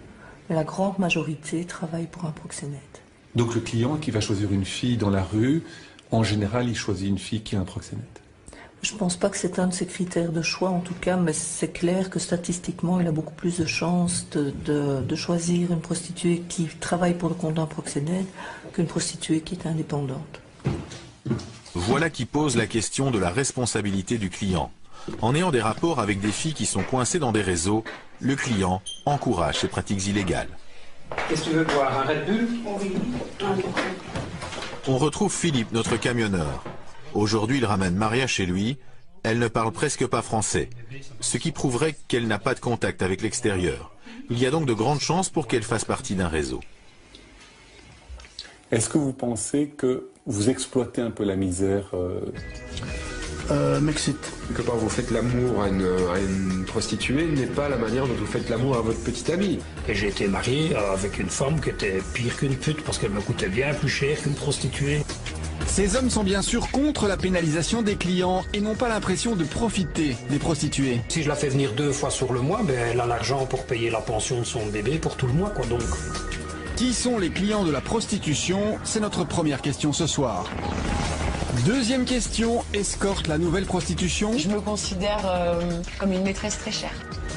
Mais la grande majorité travaille pour un proxénète. Donc le client qui va choisir une fille dans la rue, en général, il choisit une fille qui a un proxénète? Je ne pense pas que c'est un de ses critères de choix en tout cas, mais c'est clair que statistiquement, il a beaucoup plus de chances de choisir une prostituée qui travaille pour le compte d'un proxénète qu'une prostituée qui est indépendante. Voilà qui pose la question de la responsabilité du client. En ayant des rapports avec des filles qui sont coincées dans des réseaux, le client encourage ces pratiques illégales. Qu'est-ce que tu veux boire, un Red Bull? Oui. On retrouve Philippe, notre camionneur. Aujourd'hui, il ramène Maria chez lui Elle ne parle presque pas français, ce qui prouverait qu'elle n'a pas de contact avec l'extérieur. Il y a donc de grandes chances pour qu'elle fasse partie d'un réseau. Est-ce que vous pensez que vous exploitez un peu la misère M'excite. Quelque part, vous faites l'amour à une prostituée n'est pas la manière dont vous faites l'amour à votre petite amie. Et j'ai été marié avec une femme qui était pire qu'une pute parce qu'elle me coûtait bien plus cher qu'une prostituée. Ces hommes sont bien sûr contre la pénalisation des clients et n'ont pas l'impression de profiter des prostituées. Si je la fais venir 2 fois sur le mois, ben, elle a l'argent pour payer la pension de son bébé pour tout le mois, quoi, donc. Qui sont les clients de la prostitution? C'est notre première question ce soir. Deuxième question, escorte la nouvelle prostitution? Je me considère comme une maîtresse très chère.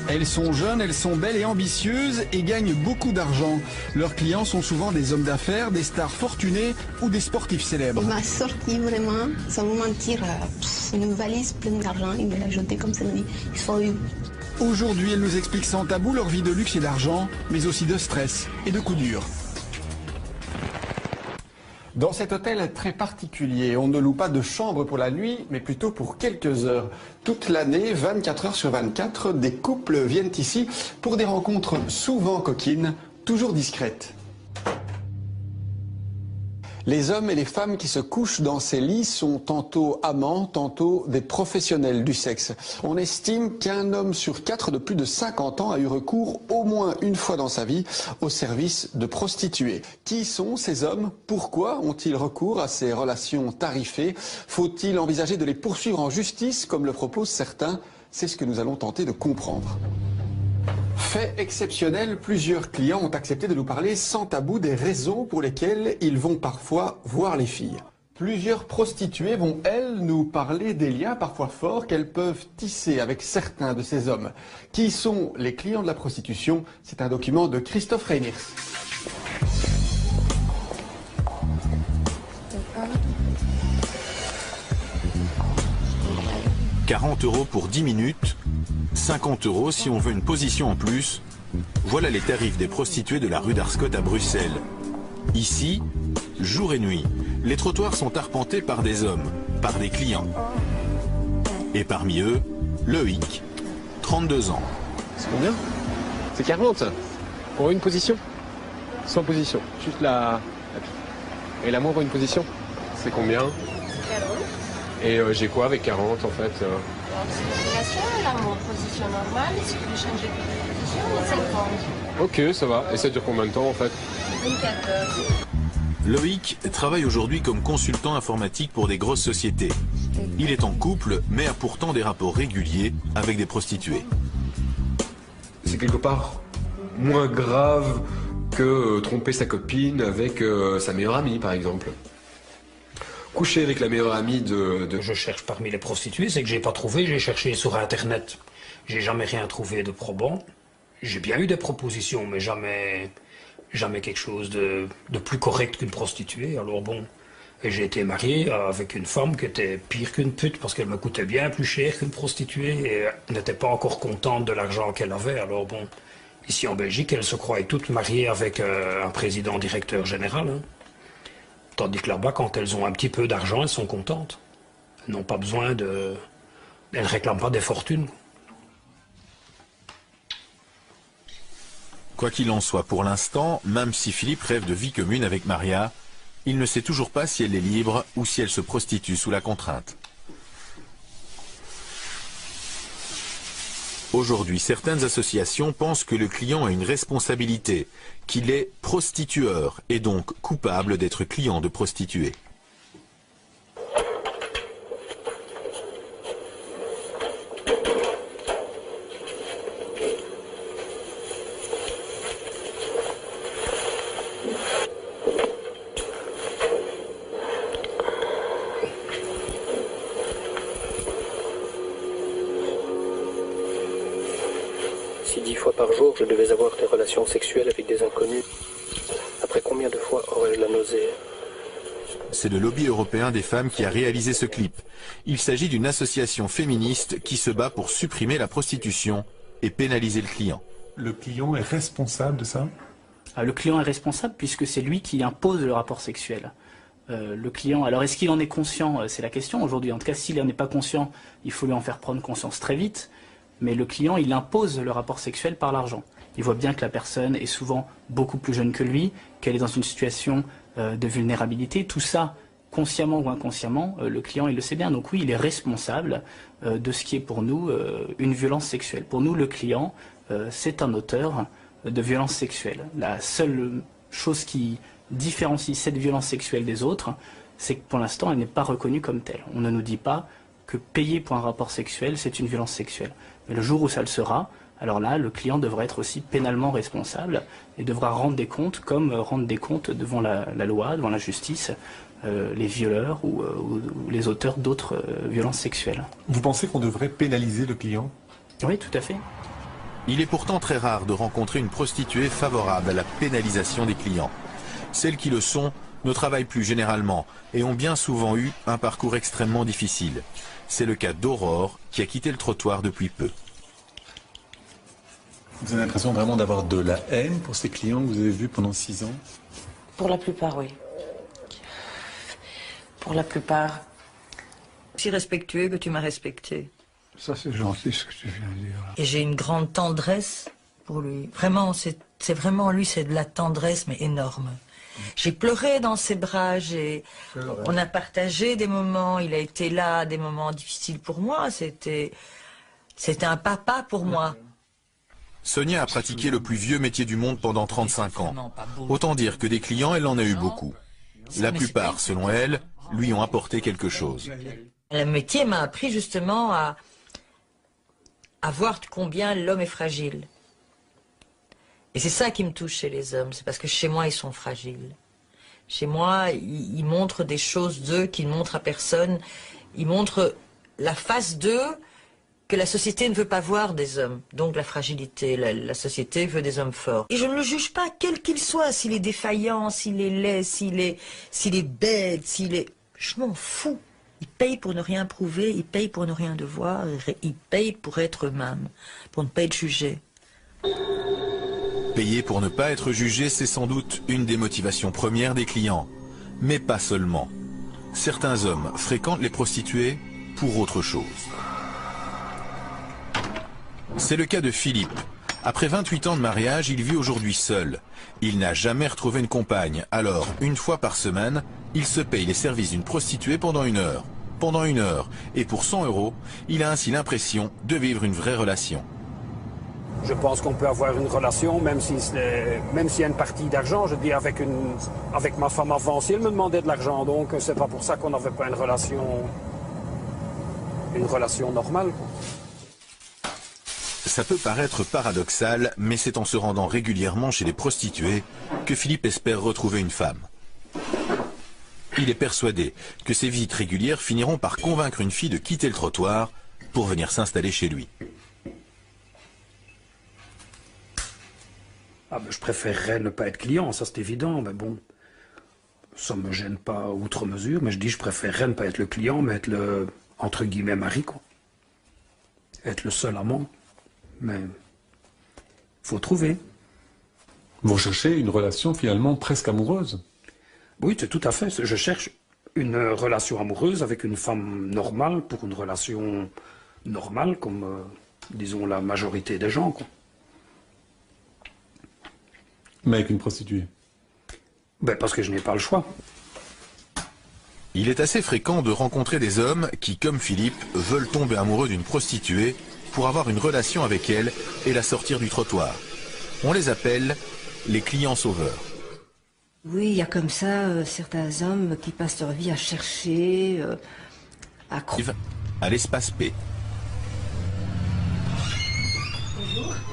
Elles sont jeunes, elles sont belles et ambitieuses et gagnent beaucoup d'argent. Leurs clients sont souvent des hommes d'affaires, des stars fortunées ou des sportifs célèbres. Il m'a sorti vraiment, sans vous mentir, une valise pleine d'argent. Il me l'a jeté comme ça, il m'a dit, ils sont eu. Aujourd'hui, elles nous expliquent sans tabou leur vie de luxe et d'argent, mais aussi de stress et de coups durs. Dans cet hôtel très particulier, on ne loue pas de chambre pour la nuit, mais plutôt pour quelques heures. Toute l'année, 24 heures sur 24, des couples viennent ici pour des rencontres souvent coquines, toujours discrètes. Les hommes et les femmes qui se couchent dans ces lits sont tantôt amants, tantôt des professionnels du sexe. On estime qu'un homme sur 4 de plus de 50 ans a eu recours au moins une fois dans sa vie au service de prostituées. Qui sont ces hommes? Pourquoi ont-ils recours à ces relations tarifées? Faut-il envisager de les poursuivre en justice comme le proposent certains? C'est ce que nous allons tenter de comprendre. Fait exceptionnel, plusieurs clients ont accepté de nous parler sans tabou des raisons pour lesquelles ils vont parfois voir les filles. Plusieurs prostituées vont, elles, nous parler des liens parfois forts qu'elles peuvent tisser avec certains de ces hommes. Qui sont les clients de la prostitution? C'est un document de Christophe Reiniers. « 40 € pour 10 minutes, 50 € si on veut une position en plus. Voilà les tarifs des prostituées de la rue d'Arscott à Bruxelles. Ici, jour et nuit, les trottoirs sont arpentés par des hommes, par des clients. Et parmi eux, Loïc, 32 ans. C'est combien? C'est 40 pour une position. Sans position, juste la... Et la moindre une position, c'est combien? 40. Et j'ai quoi avec 40 en fait? Circulation, l'amour, position normale, si vous changez de position, c'est 50. Ok, ça va. Et ça dure combien de temps en fait? 24 heures. Loïc travaille aujourd'hui comme consultant informatique pour des grosses sociétés. Il est en couple, mais a pourtant des rapports réguliers avec des prostituées. C'est quelque part moins grave que tromper sa copine avec sa meilleure amie par exemple. Coucher avec la meilleure amie de... Je cherche parmi les prostituées, c'est que j'ai pas trouvé, j'ai cherché sur internet. J'ai jamais rien trouvé de probant. J'ai bien eu des propositions, mais jamais quelque chose de plus correct qu'une prostituée. Alors bon, et j'ai été marié avec une femme qui était pire qu'une pute parce qu'elle me coûtait bien plus cher qu'une prostituée et elle n'était pas encore contente de l'argent qu'elle avait. Alors bon, ici en Belgique, elles se croyaient toutes mariées avec un président directeur général. Hein. Tandis que là-bas, quand elles ont un petit peu d'argent, elles sont contentes. Elles n'ont pas besoin de... Elles ne réclament pas des fortunes. Quoi qu'il en soit, pour l'instant, même si Philippe rêve de vie commune avec Maria, il ne sait toujours pas si elle est libre ou si elle se prostitue sous la contrainte. Aujourd'hui, certaines associations pensent que le client a une responsabilité, qu'il est prostitueur et donc coupable d'être client de prostituées. Si 10 fois par jour je devais avoir des relations sexuelles avec des inconnus, après combien de fois aurais-je la nausée? C'est le lobby européen des femmes qui a réalisé ce clip. Il s'agit d'une association féministe qui se bat pour supprimer la prostitution et pénaliser le client. Le client est responsable de ça? Le client est responsable puisque c'est lui qui impose le rapport sexuel. le client. Alors est-ce qu'il en est conscient? C'est la question aujourd'hui. En tout cas, s'il n'en est pas conscient, il faut lui en faire prendre conscience très vite. Mais le client, il impose le rapport sexuel par l'argent. Il voit bien que la personne est souvent beaucoup plus jeune que lui, qu'elle est dans une situation de vulnérabilité. Tout ça, consciemment ou inconsciemment, le client, il le sait bien. Donc oui, il est responsable de ce qui est pour nous une violence sexuelle. Pour nous, le client, c'est un auteur de violence sexuelle. La seule chose qui différencie cette violence sexuelle des autres, c'est que pour l'instant, elle n'est pas reconnue comme telle. On ne nous dit pas que payer pour un rapport sexuel, c'est une violence sexuelle. Mais le jour où ça le sera, alors là, le client devra être aussi pénalement responsable et devra rendre des comptes, comme rendre des comptes devant la loi, devant la justice, les violeurs ou les auteurs d'autres violences sexuelles. Vous pensez qu'on devrait pénaliser le client? Oui, tout à fait. Il est pourtant très rare de rencontrer une prostituée favorable à la pénalisation des clients. Celles qui le sont ne travaillent plus généralement et ont bien souvent eu un parcours extrêmement difficile. C'est le cas d'Aurore qui a quitté le trottoir depuis peu. Vous avez l'impression vraiment d'avoir de la haine pour ces clients que vous avez vus pendant 6 ans? Pour la plupart, oui. Pour la plupart. Si respectueux que tu m'as respecté. Ça, c'est gentil ce que tu viens de dire. Et j'ai une grande tendresse pour lui. Vraiment, c'est vraiment lui, c'est de la tendresse, mais énorme. J'ai pleuré dans ses bras, on a partagé des moments, il a été là, des moments difficiles pour moi, c'était un papa pour moi. Sonia a pratiqué le plus vieux métier du monde pendant 35 ans. Autant dire que des clients, elle en a eu beaucoup. La plupart, selon elle, lui ont apporté quelque chose. Le métier m'a appris justement à voir combien l'homme est fragile. Et c'est ça qui me touche chez les hommes, c'est parce que chez moi, ils sont fragiles. Chez moi, ils montrent des choses d'eux qu'ils ne montrent à personne. Ils montrent la face d'eux que la société ne veut pas voir des hommes. Donc la fragilité, la société veut des hommes forts. Et je ne le juge pas, quel qu'il soit, s'il est défaillant, s'il est laid, s'il est bête, je m'en fous. Ils payent pour ne rien prouver, ils payent pour ne rien devoir, ils payent pour être eux-mêmes, pour ne pas être jugés. Payer pour ne pas être jugé, c'est sans doute une des motivations premières des clients. Mais pas seulement. Certains hommes fréquentent les prostituées pour autre chose. C'est le cas de Philippe. Après 28 ans de mariage, il vit aujourd'hui seul. Il n'a jamais retrouvé une compagne. Alors, une fois par semaine, il se paye les services d'une prostituée pendant 1 heure. Pendant 1 heure. Et pour 100 €, il a ainsi l'impression de vivre une vraie relation. Je pense qu'on peut avoir une relation, même s'il y a une partie d'argent. Je dis avec ma femme avant, si elle me demandait de l'argent, donc c'est pas pour ça qu'on n'avait pas une relation normale, quoi. Ça peut paraître paradoxal, mais c'est en se rendant régulièrement chez les prostituées que Philippe espère retrouver une femme. Il est persuadé que ces visites régulières finiront par convaincre une fille de quitter le trottoir pour venir s'installer chez lui. Ah ben, je préférerais ne pas être client, ça c'est évident, mais bon, ça me gêne pas outre mesure, mais je dis je préférerais ne pas être le client, mais être le, entre guillemets, mari, quoi. Être le seul amant, mais faut trouver. Vous cherchez une relation finalement presque amoureuse? Oui, c'est tout à fait, je cherche une relation amoureuse avec une femme normale pour une relation normale, comme, disons, la majorité des gens, quoi. Mais avec une prostituée? Ben parce que je n'ai pas le choix. Il est assez fréquent de rencontrer des hommes qui, comme Philippe, veulent tomber amoureux d'une prostituée pour avoir une relation avec elle et la sortir du trottoir. On les appelle les clients sauveurs. Oui, il y a comme ça certains hommes qui passent leur vie à chercher, à l'espace P.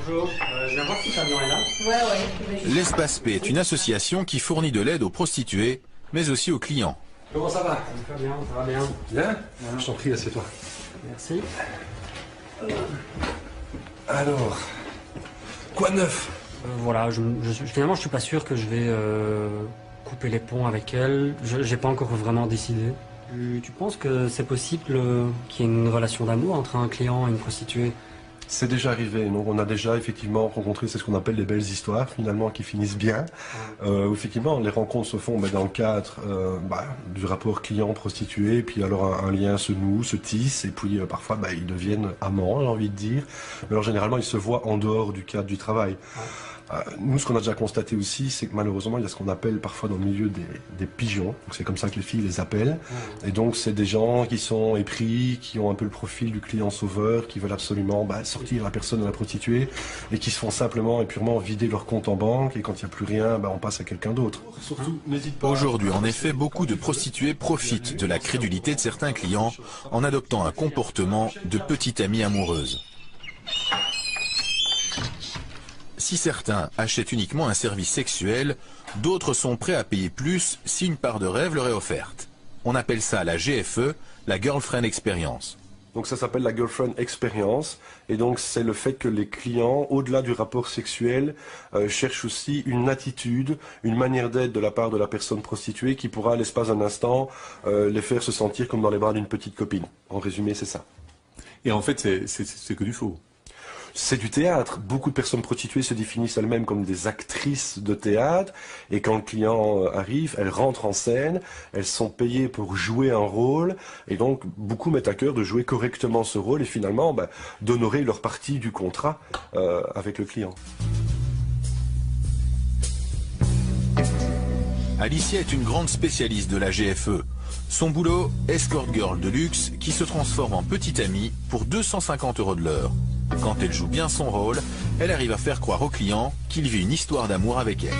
Bonjour, je viens voir si Fabien est là. Ouais. L'espace P est une association qui fournit de l'aide aux prostituées, mais aussi aux clients. Comment ça va? Fabien, ça va bien. Bien? Je t'en prie, assieds-toi. Merci. Alors, quoi de neuf? Voilà, finalement je suis pas sûr que je vais couper les ponts avec elle. J'ai pas encore vraiment décidé. Tu penses que c'est possible qu'il y ait une relation d'amour entre un client et une prostituée C'est déjà arrivé. Donc on a déjà effectivement rencontré, c'est ce qu'on appelle les belles histoires finalement qui finissent bien. Effectivement, les rencontres se font dans le cadre du rapport client-prostituée, puis alors un lien se noue, se tisse, et puis parfois ils deviennent amants, j'ai envie de dire. Mais alors généralement ils se voient en dehors du cadre du travail. Nous, ce qu'on a déjà constaté aussi, c'est que malheureusement, il y a ce qu'on appelle parfois dans le milieu des pigeons. C'est comme ça que les filles les appellent. Et donc, c'est des gens qui sont épris, qui ont un peu le profil du client sauveur, qui veulent absolument sortir la personne de la prostituée et qui se font simplement et purement vider leur compte en banque. Et quand il n'y a plus rien, on passe à quelqu'un d'autre. Surtout, n'hésite pas. Aujourd'hui, en effet, beaucoup de prostituées profitent de la crédulité de certains clients en adoptant un comportement de petite amie amoureuse. Si certains achètent uniquement un service sexuel, d'autres sont prêts à payer plus si une part de rêve leur est offerte. On appelle ça la GFE, la Girlfriend Experience. Donc ça s'appelle la Girlfriend Experience, et donc c'est le fait que les clients, au-delà du rapport sexuel, cherchent aussi une attitude, une manière d'être de la part de la personne prostituée qui pourra, à l'espace d'un instant, les faire se sentir comme dans les bras d'une petite copine. En résumé, c'est ça. Et en fait, c'est que du faux. C'est du théâtre. Beaucoup de personnes prostituées se définissent elles-mêmes comme des actrices de théâtre. Et quand le client arrive, elles rentrent en scène, elles sont payées pour jouer un rôle. Et donc, beaucoup mettent à cœur de jouer correctement ce rôle et finalement d'honorer leur partie du contrat avec le client. Alicia est une grande spécialiste de la GFE. Son boulot, escort girl de luxe, qui se transforme en petite amie pour 250 € de l'heure. Quand elle joue bien son rôle, elle arrive à faire croire au client qu'il vit une histoire d'amour avec elle.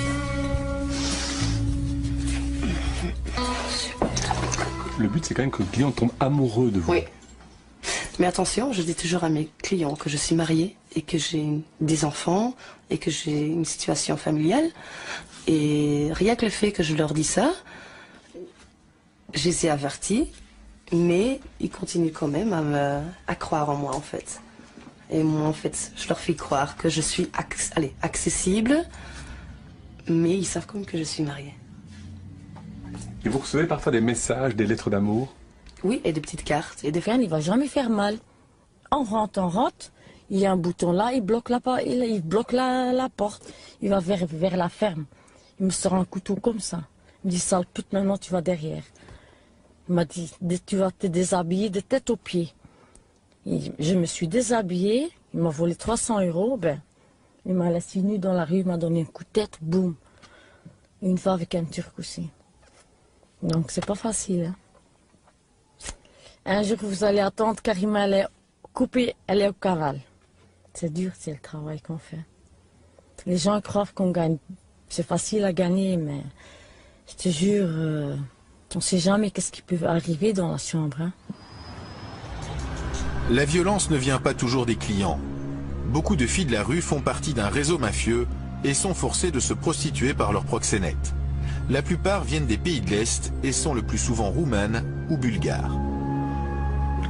Le but, c'est quand même que le client tombe amoureux de vous. Oui. Mais attention, je dis toujours à mes clients que je suis mariée et que j'ai des enfants et que j'ai une situation familiale. Et rien que le fait que je leur dis ça, je les ai avertis, mais ils continuent quand même à croire en moi, en fait. Et moi, en fait, je leur fais croire que je suis accessible, mais ils savent quand même que je suis mariée. Et vous recevez parfois des messages, des lettres d'amour? Oui, et des petites cartes. Et de faire, il ne va jamais faire mal. On rentre, il y a un bouton là, il bloque la porte. Il va vers la ferme. Il me sort un couteau comme ça. Il me dit, sale pute, maintenant tu vas derrière. Il m'a dit, tu vas te déshabiller de tête aux pieds. Je me suis déshabillée, il m'a volé 300 €, il m'a laissé nue dans la rue, il m'a donné un coup de tête, boum. Une fois avec un Turc aussi. Donc c'est pas facile. Hein. Un jour vous allez attendre, Karima elle est coupée, elle est au cavale. C'est dur, c'est le travail qu'on fait. Les gens croient qu'on gagne. C'est facile à gagner, mais je te jure, on ne sait jamais qu'est-ce qui peut arriver dans la chambre. Hein. La violence ne vient pas toujours des clients. Beaucoup de filles de la rue font partie d'un réseau mafieux et sont forcées de se prostituer par leurs proxénètes. La plupart viennent des pays de l'Est et sont le plus souvent roumaines ou bulgares.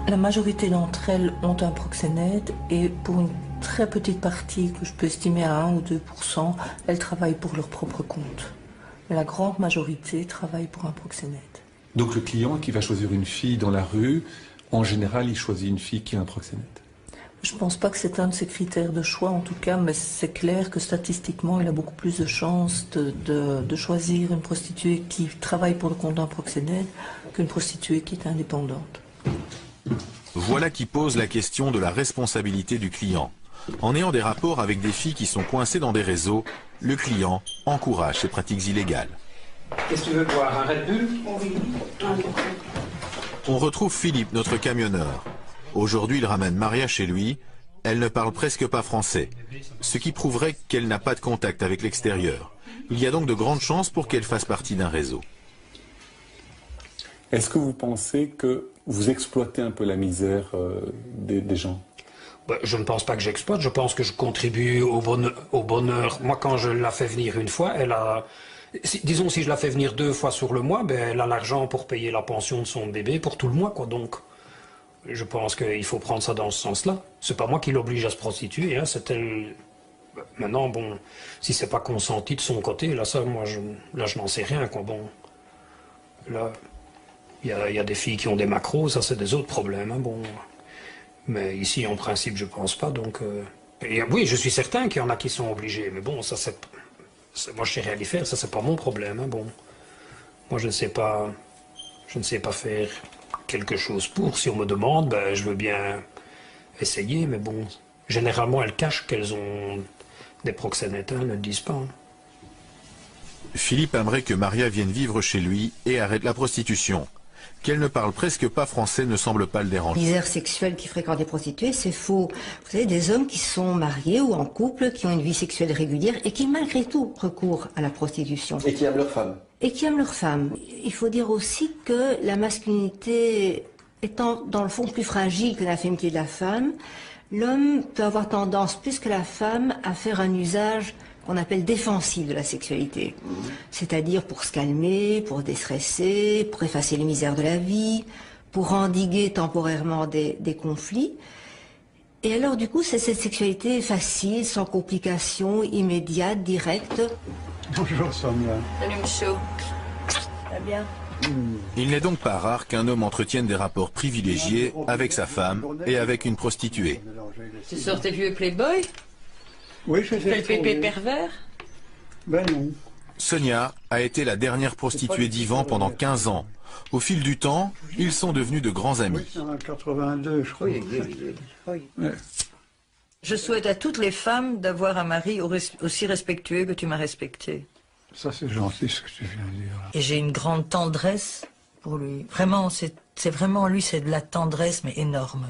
La majorité d'entre elles ont un proxénète et pour une très petite partie, que je peux estimer à 1 ou 2%, elles travaillent pour leur propre compte. Mais la grande majorité travaille pour un proxénète. Donc le client qui va choisir une fille dans la rue, en général, il choisit une fille qui a un proxénète. Je ne pense pas que c'est un de ses critères de choix, en tout cas, mais c'est clair que statistiquement, il a beaucoup plus de chances de choisir une prostituée qui travaille pour le compte d'un proxénète qu'une prostituée qui est indépendante. Voilà qui pose la question de la responsabilité du client. En ayant des rapports avec des filles qui sont coincées dans des réseaux, le client encourage ces pratiques illégales. Qu'est-ce que tu veux boire, un Red Bull? Oui. On retrouve Philippe, notre camionneur. Aujourd'hui, il ramène Maria chez lui. Elle ne parle presque pas français, ce qui prouverait qu'elle n'a pas de contact avec l'extérieur. Il y a donc de grandes chances pour qu'elle fasse partie d'un réseau. Est-ce que vous pensez que vous exploitez un peu la misère des gens? Je ne pense pas que j'exploite, je pense que je contribue au bonheur. Moi, quand je la fais venir une fois, elle a... Disons, si je la fais venir 2 fois sur le mois, elle a l'argent pour payer la pension de son bébé pour tout le mois, quoi. Donc, je pense qu'il faut prendre ça dans ce sens-là. C'est pas moi qui l'oblige à se prostituer, hein, c'est elle... Maintenant, bon, si c'est pas consenti de son côté, là, ça, moi, je n'en sais rien, quoi. Bon, là, il y a des filles qui ont des macros, ça, c'est des autres problèmes, hein, bon. Mais ici, en principe, je pense pas. Donc, et oui, je suis certain qu'il y en a qui sont obligés. Mais bon, ça, moi, je sais rien y faire. Ça, c'est pas mon problème. Hein, bon, moi, je ne sais pas faire quelque chose pour. Si on me demande, ben, je veux bien essayer. Mais bon, généralement, elles cachent qu'elles ont des proxénètes. Hein, elles ne le disent pas. Hein. Philippe aimerait que Maria vienne vivre chez lui et arrête la prostitution. Qu'elle ne parle presque pas français ne semble pas le déranger. Misère sexuelle qui fréquente les prostituées, c'est faux. Vous savez, des hommes qui sont mariés ou en couple, qui ont une vie sexuelle régulière et qui malgré tout recourent à la prostitution. Et qui aiment leur femme. Et qui aiment leur femme. Il faut dire aussi que la masculinité étant dans le fond plus fragile que la féminité de la femme, l'homme peut avoir tendance plus que la femme à faire un usage qu'on appelle défensif de la sexualité. C'est-à-dire pour se calmer, pour déstresser, pour effacer les misères de la vie, pour endiguer temporairement des conflits. Et alors du coup, c'est cette sexualité facile, sans complications, immédiate, directe. Bonjour Sonia. Salut Michaud. Ça va bien? Il n'est donc pas rare qu'un homme entretienne des rapports privilégiés avec sa femme et avec une prostituée. Tu sors tes vieux Playboy? Oui, je sais. Quel pépé pervers? Ben non. Sonia a été la dernière prostituée d'Yvan pendant 15 ans. Au fil du temps, ils sont devenus de grands amis. Oui, c'est en 82, je crois. Oui. Ouais. Je souhaite à toutes les femmes d'avoir un mari aussi respectueux que tu m'as respecté. Ça, c'est gentil ce que tu viens de dire. Et j'ai une grande tendresse pour lui. Vraiment, c'est vraiment lui, c'est de la tendresse, mais énorme.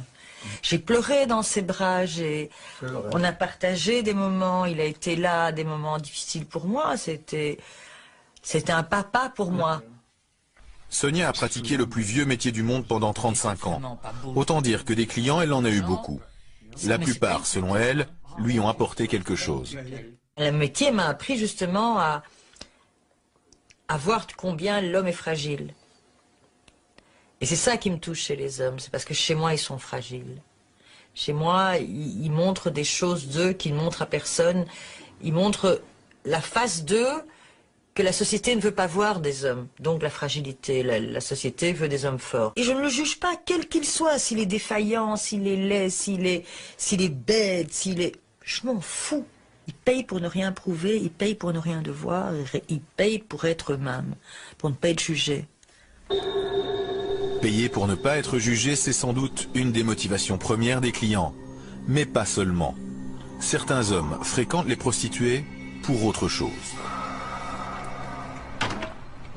J'ai pleuré dans ses bras, on a partagé des moments, il a été là, des moments difficiles pour moi, c'était un papa pour moi. Sonia a pratiqué le plus vieux métier du monde pendant 35 ans. Autant dire que des clients, elle en a eu beaucoup. La plupart, selon elle, lui ont apporté quelque chose. Le métier m'a appris justement à voir combien l'homme est fragile. Et c'est ça qui me touche chez les hommes, c'est parce que chez moi, ils sont fragiles. Chez moi, ils montrent des choses d'eux qu'ils ne montrent à personne. Ils montrent la face d'eux que la société ne veut pas voir des hommes. Donc la fragilité, la société veut des hommes forts. Et je ne le juge pas, quel qu'il soit, s'il est défaillant, s'il est laid, s'il est bête, je m'en fous. Ils payent pour ne rien prouver, ils payent pour ne rien devoir, ils payent pour être eux-mêmes, pour ne pas être jugés. Payer pour ne pas être jugé, c'est sans doute une des motivations premières des clients. Mais pas seulement. Certains hommes fréquentent les prostituées pour autre chose.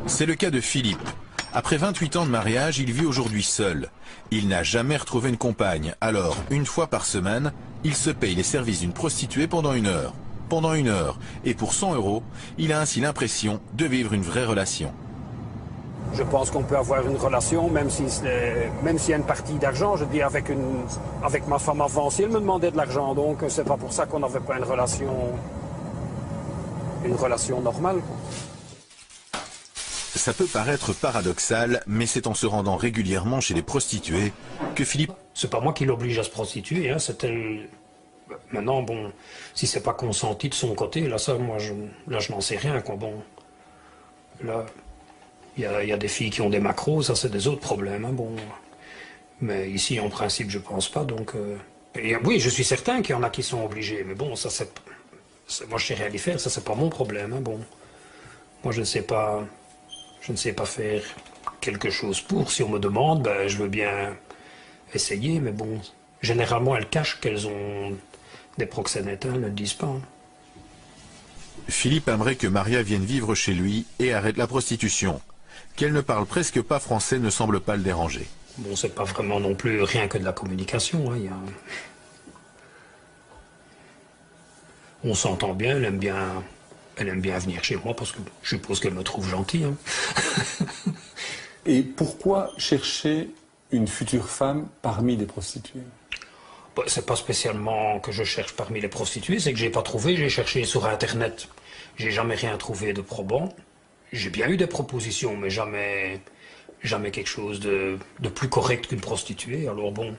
C'est le cas de Philippe. Après 28 ans de mariage, il vit aujourd'hui seul. Il n'a jamais retrouvé une compagne. Alors, une fois par semaine, il se paye les services d'une prostituée pendant 1 heure. Pendant 1 heure. Et pour 100 €, il a ainsi l'impression de vivre une vraie relation. Je pense qu'on peut avoir une relation, même s'il y a une partie d'argent. Je dis avec ma femme avant aussi, elle me demandait de l'argent, donc c'est pas pour ça qu'on n'avait pas une relation normale. Ça peut paraître paradoxal, mais c'est en se rendant régulièrement chez les prostituées que Philippe... C'est pas moi qui l'oblige à se prostituer, hein, c'est elle... Maintenant, bon, si c'est pas consenti de son côté, là, ça, moi, je n'en sais rien, quoi, bon. Là... Il y a des filles qui ont des macros, ça c'est des autres problèmes, hein, bon. Mais ici, en principe, je pense pas, donc... Et oui, je suis certain qu'il y en a qui sont obligés, mais bon, ça c'est... Moi, je sais rien y faire, ça c'est pas mon problème, hein, bon. Moi, je ne sais pas faire quelque chose pour. Si on me demande, ben, je veux bien essayer, mais bon... Généralement, elles cachent qu'elles ont des proxénètes, hein, elles ne le disent pas. Hein. Philippe aimerait que Maria vienne vivre chez lui et arrête la prostitution. Qu'elle ne parle presque pas français ne semble pas le déranger. Bon, c'est pas vraiment non plus rien que de la communication. Hein. On s'entend bien, elle aime bien venir chez moi parce que je suppose qu'elle me trouve gentil. Hein. Et pourquoi chercher une future femme parmi des prostituées? Bah, c'est pas spécialement que je cherche parmi les prostituées, c'est que j'ai pas trouvé, j'ai cherché sur Internet. J'ai jamais rien trouvé de probant. J'ai bien eu des propositions, mais jamais quelque chose de plus correct qu'une prostituée. Alors bon,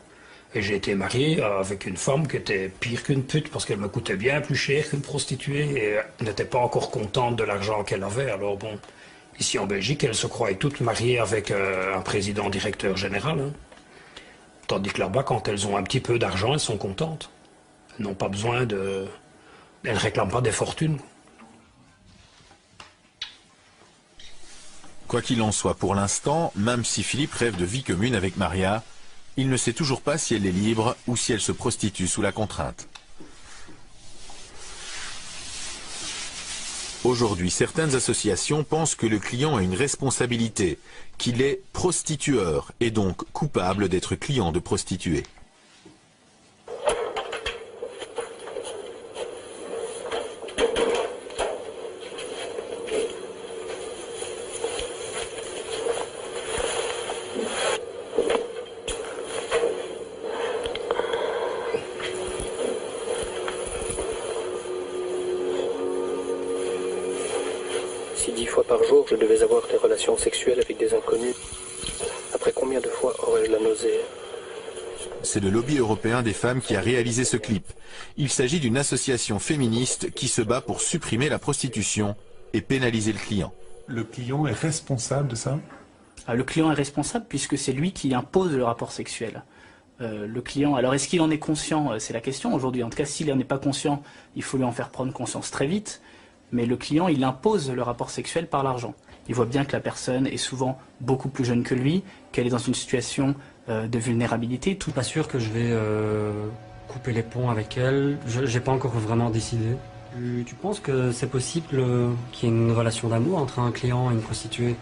et j'ai été marié avec une femme qui était pire qu'une pute parce qu'elle me coûtait bien plus cher qu'une prostituée et elle n'était pas encore contente de l'argent qu'elle avait. Alors bon, ici en Belgique, elle se croyait toute mariée avec un président directeur général. Hein. Tandis que là-bas, quand elles ont un petit peu d'argent, elles sont contentes. Elles n'ont pas besoin de... Elles ne réclament pas des fortunes. Quoi qu'il en soit, pour l'instant, même si Philippe rêve de vie commune avec Maria, il ne sait toujours pas si elle est libre ou si elle se prostitue sous la contrainte. Aujourd'hui, certaines associations pensent que le client a une responsabilité, qu'il est prostitueur et donc coupable d'être client de prostituées. Si 10 fois par jour je devais avoir des relations sexuelles avec des inconnus, après combien de fois aurais-je la nausée? C'est le lobby européen des femmes qui a réalisé ce clip. Il s'agit d'une association féministe qui se bat pour supprimer la prostitution et pénaliser le client. Le client est responsable de ça? Le client est responsable puisque c'est lui qui impose le rapport sexuel. Le client, alors est-ce qu'il en est conscient? C'est la question aujourd'hui. En tout cas, s'il n'en est pas conscient, il faut lui en faire prendre conscience très vite. Mais le client, il impose le rapport sexuel par l'argent. Il voit bien que la personne est souvent beaucoup plus jeune que lui, qu'elle est dans une situation de vulnérabilité. Pas sûr que je vais couper les ponts avec elle. J'ai pas encore vraiment décidé. Tu penses que c'est possible qu'il y ait une relation d'amour entre un client et une prostituée?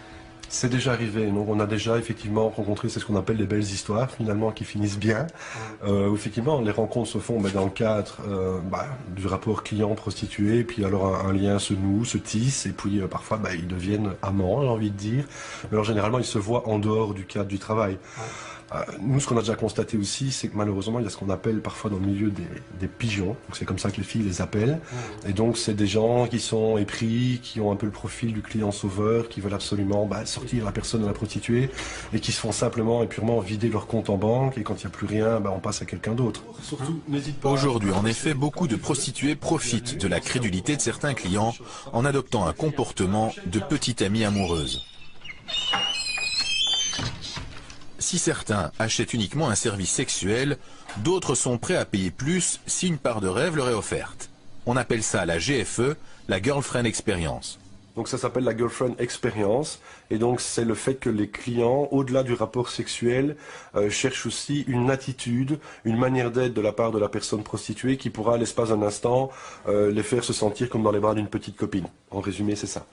C'est déjà arrivé, donc on a déjà effectivement rencontré, c'est ce qu'on appelle les belles histoires finalement qui finissent bien. Effectivement, les rencontres se font dans le cadre du rapport client-prostituée, puis alors un lien se noue, se tisse, et puis parfois ils deviennent amants, j'ai envie de dire. Mais alors généralement ils se voient en dehors du cadre du travail. Nous, ce qu'on a déjà constaté aussi, c'est que malheureusement, il y a ce qu'on appelle parfois dans le milieu des pigeons. C'est comme ça que les filles les appellent. Et donc, c'est des gens qui sont épris, qui ont un peu le profil du client sauveur, qui veulent absolument sortir la personne de la prostituée et qui se font simplement et purement vider leur compte en banque. Et quand il n'y a plus rien, on passe à quelqu'un d'autre. Surtout, n'hésite pas. Aujourd'hui, en effet, beaucoup de prostituées profitent de la crédulité de certains clients en adoptant un comportement de petite amie amoureuse. Si certains achètent uniquement un service sexuel, d'autres sont prêts à payer plus si une part de rêve leur est offerte. On appelle ça la GFE, la Girlfriend Experience. Donc ça s'appelle la Girlfriend Experience, et donc c'est le fait que les clients, au-delà du rapport sexuel, cherchent aussi une attitude, une manière d'être de la part de la personne prostituée qui pourra, à l'espace d'un instant, les faire se sentir comme dans les bras d'une petite copine. En résumé, c'est ça.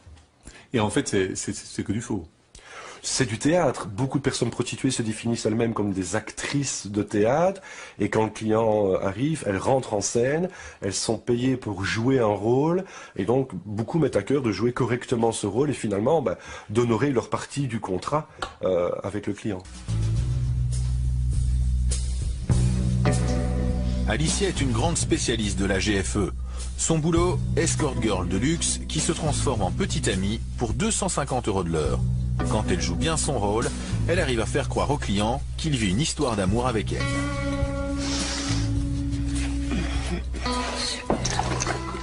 Et en fait, c'est que du faux. C'est du théâtre. Beaucoup de personnes prostituées se définissent elles-mêmes comme des actrices de théâtre. Et quand le client arrive, elles rentrent en scène, elles sont payées pour jouer un rôle. Et donc, beaucoup mettent à cœur de jouer correctement ce rôle et finalement d'honorer leur partie du contrat avec le client. Alicia est une grande spécialiste de la GFE. Son boulot, escort girl de luxe, qui se transforme en petite amie pour 250 € de l'heure. Quand elle joue bien son rôle, elle arrive à faire croire au client qu'il vit une histoire d'amour avec elle.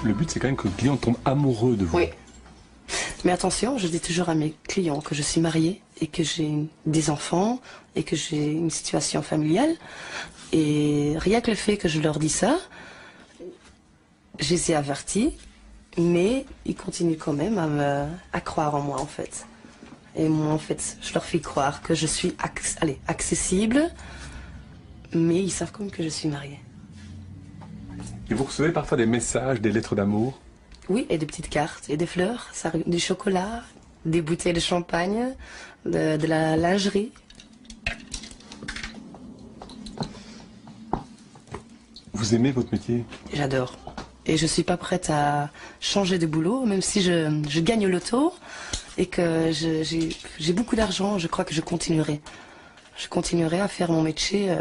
Le but, c'est quand même que le client tombe amoureux de vous. Oui. Mais attention, je dis toujours à mes clients que je suis mariée et que j'ai des enfants et que j'ai une situation familiale. Et rien que le fait que je leur dis ça, je les ai avertis, mais ils continuent quand même à croire en moi en fait. Et moi en fait, je leur fais croire que je suis accessible, mais ils savent quand même que je suis mariée. Et vous recevez parfois des messages, des lettres d'amour? Oui, et des petites cartes, et des fleurs, du chocolat, des bouteilles de champagne, de la lingerie. Vous aimez votre métier? J'adore. Et je suis pas prête à changer de boulot, même si je gagne au loto et que j'ai beaucoup d'argent, je crois que je continuerai. Je continuerai à faire mon métier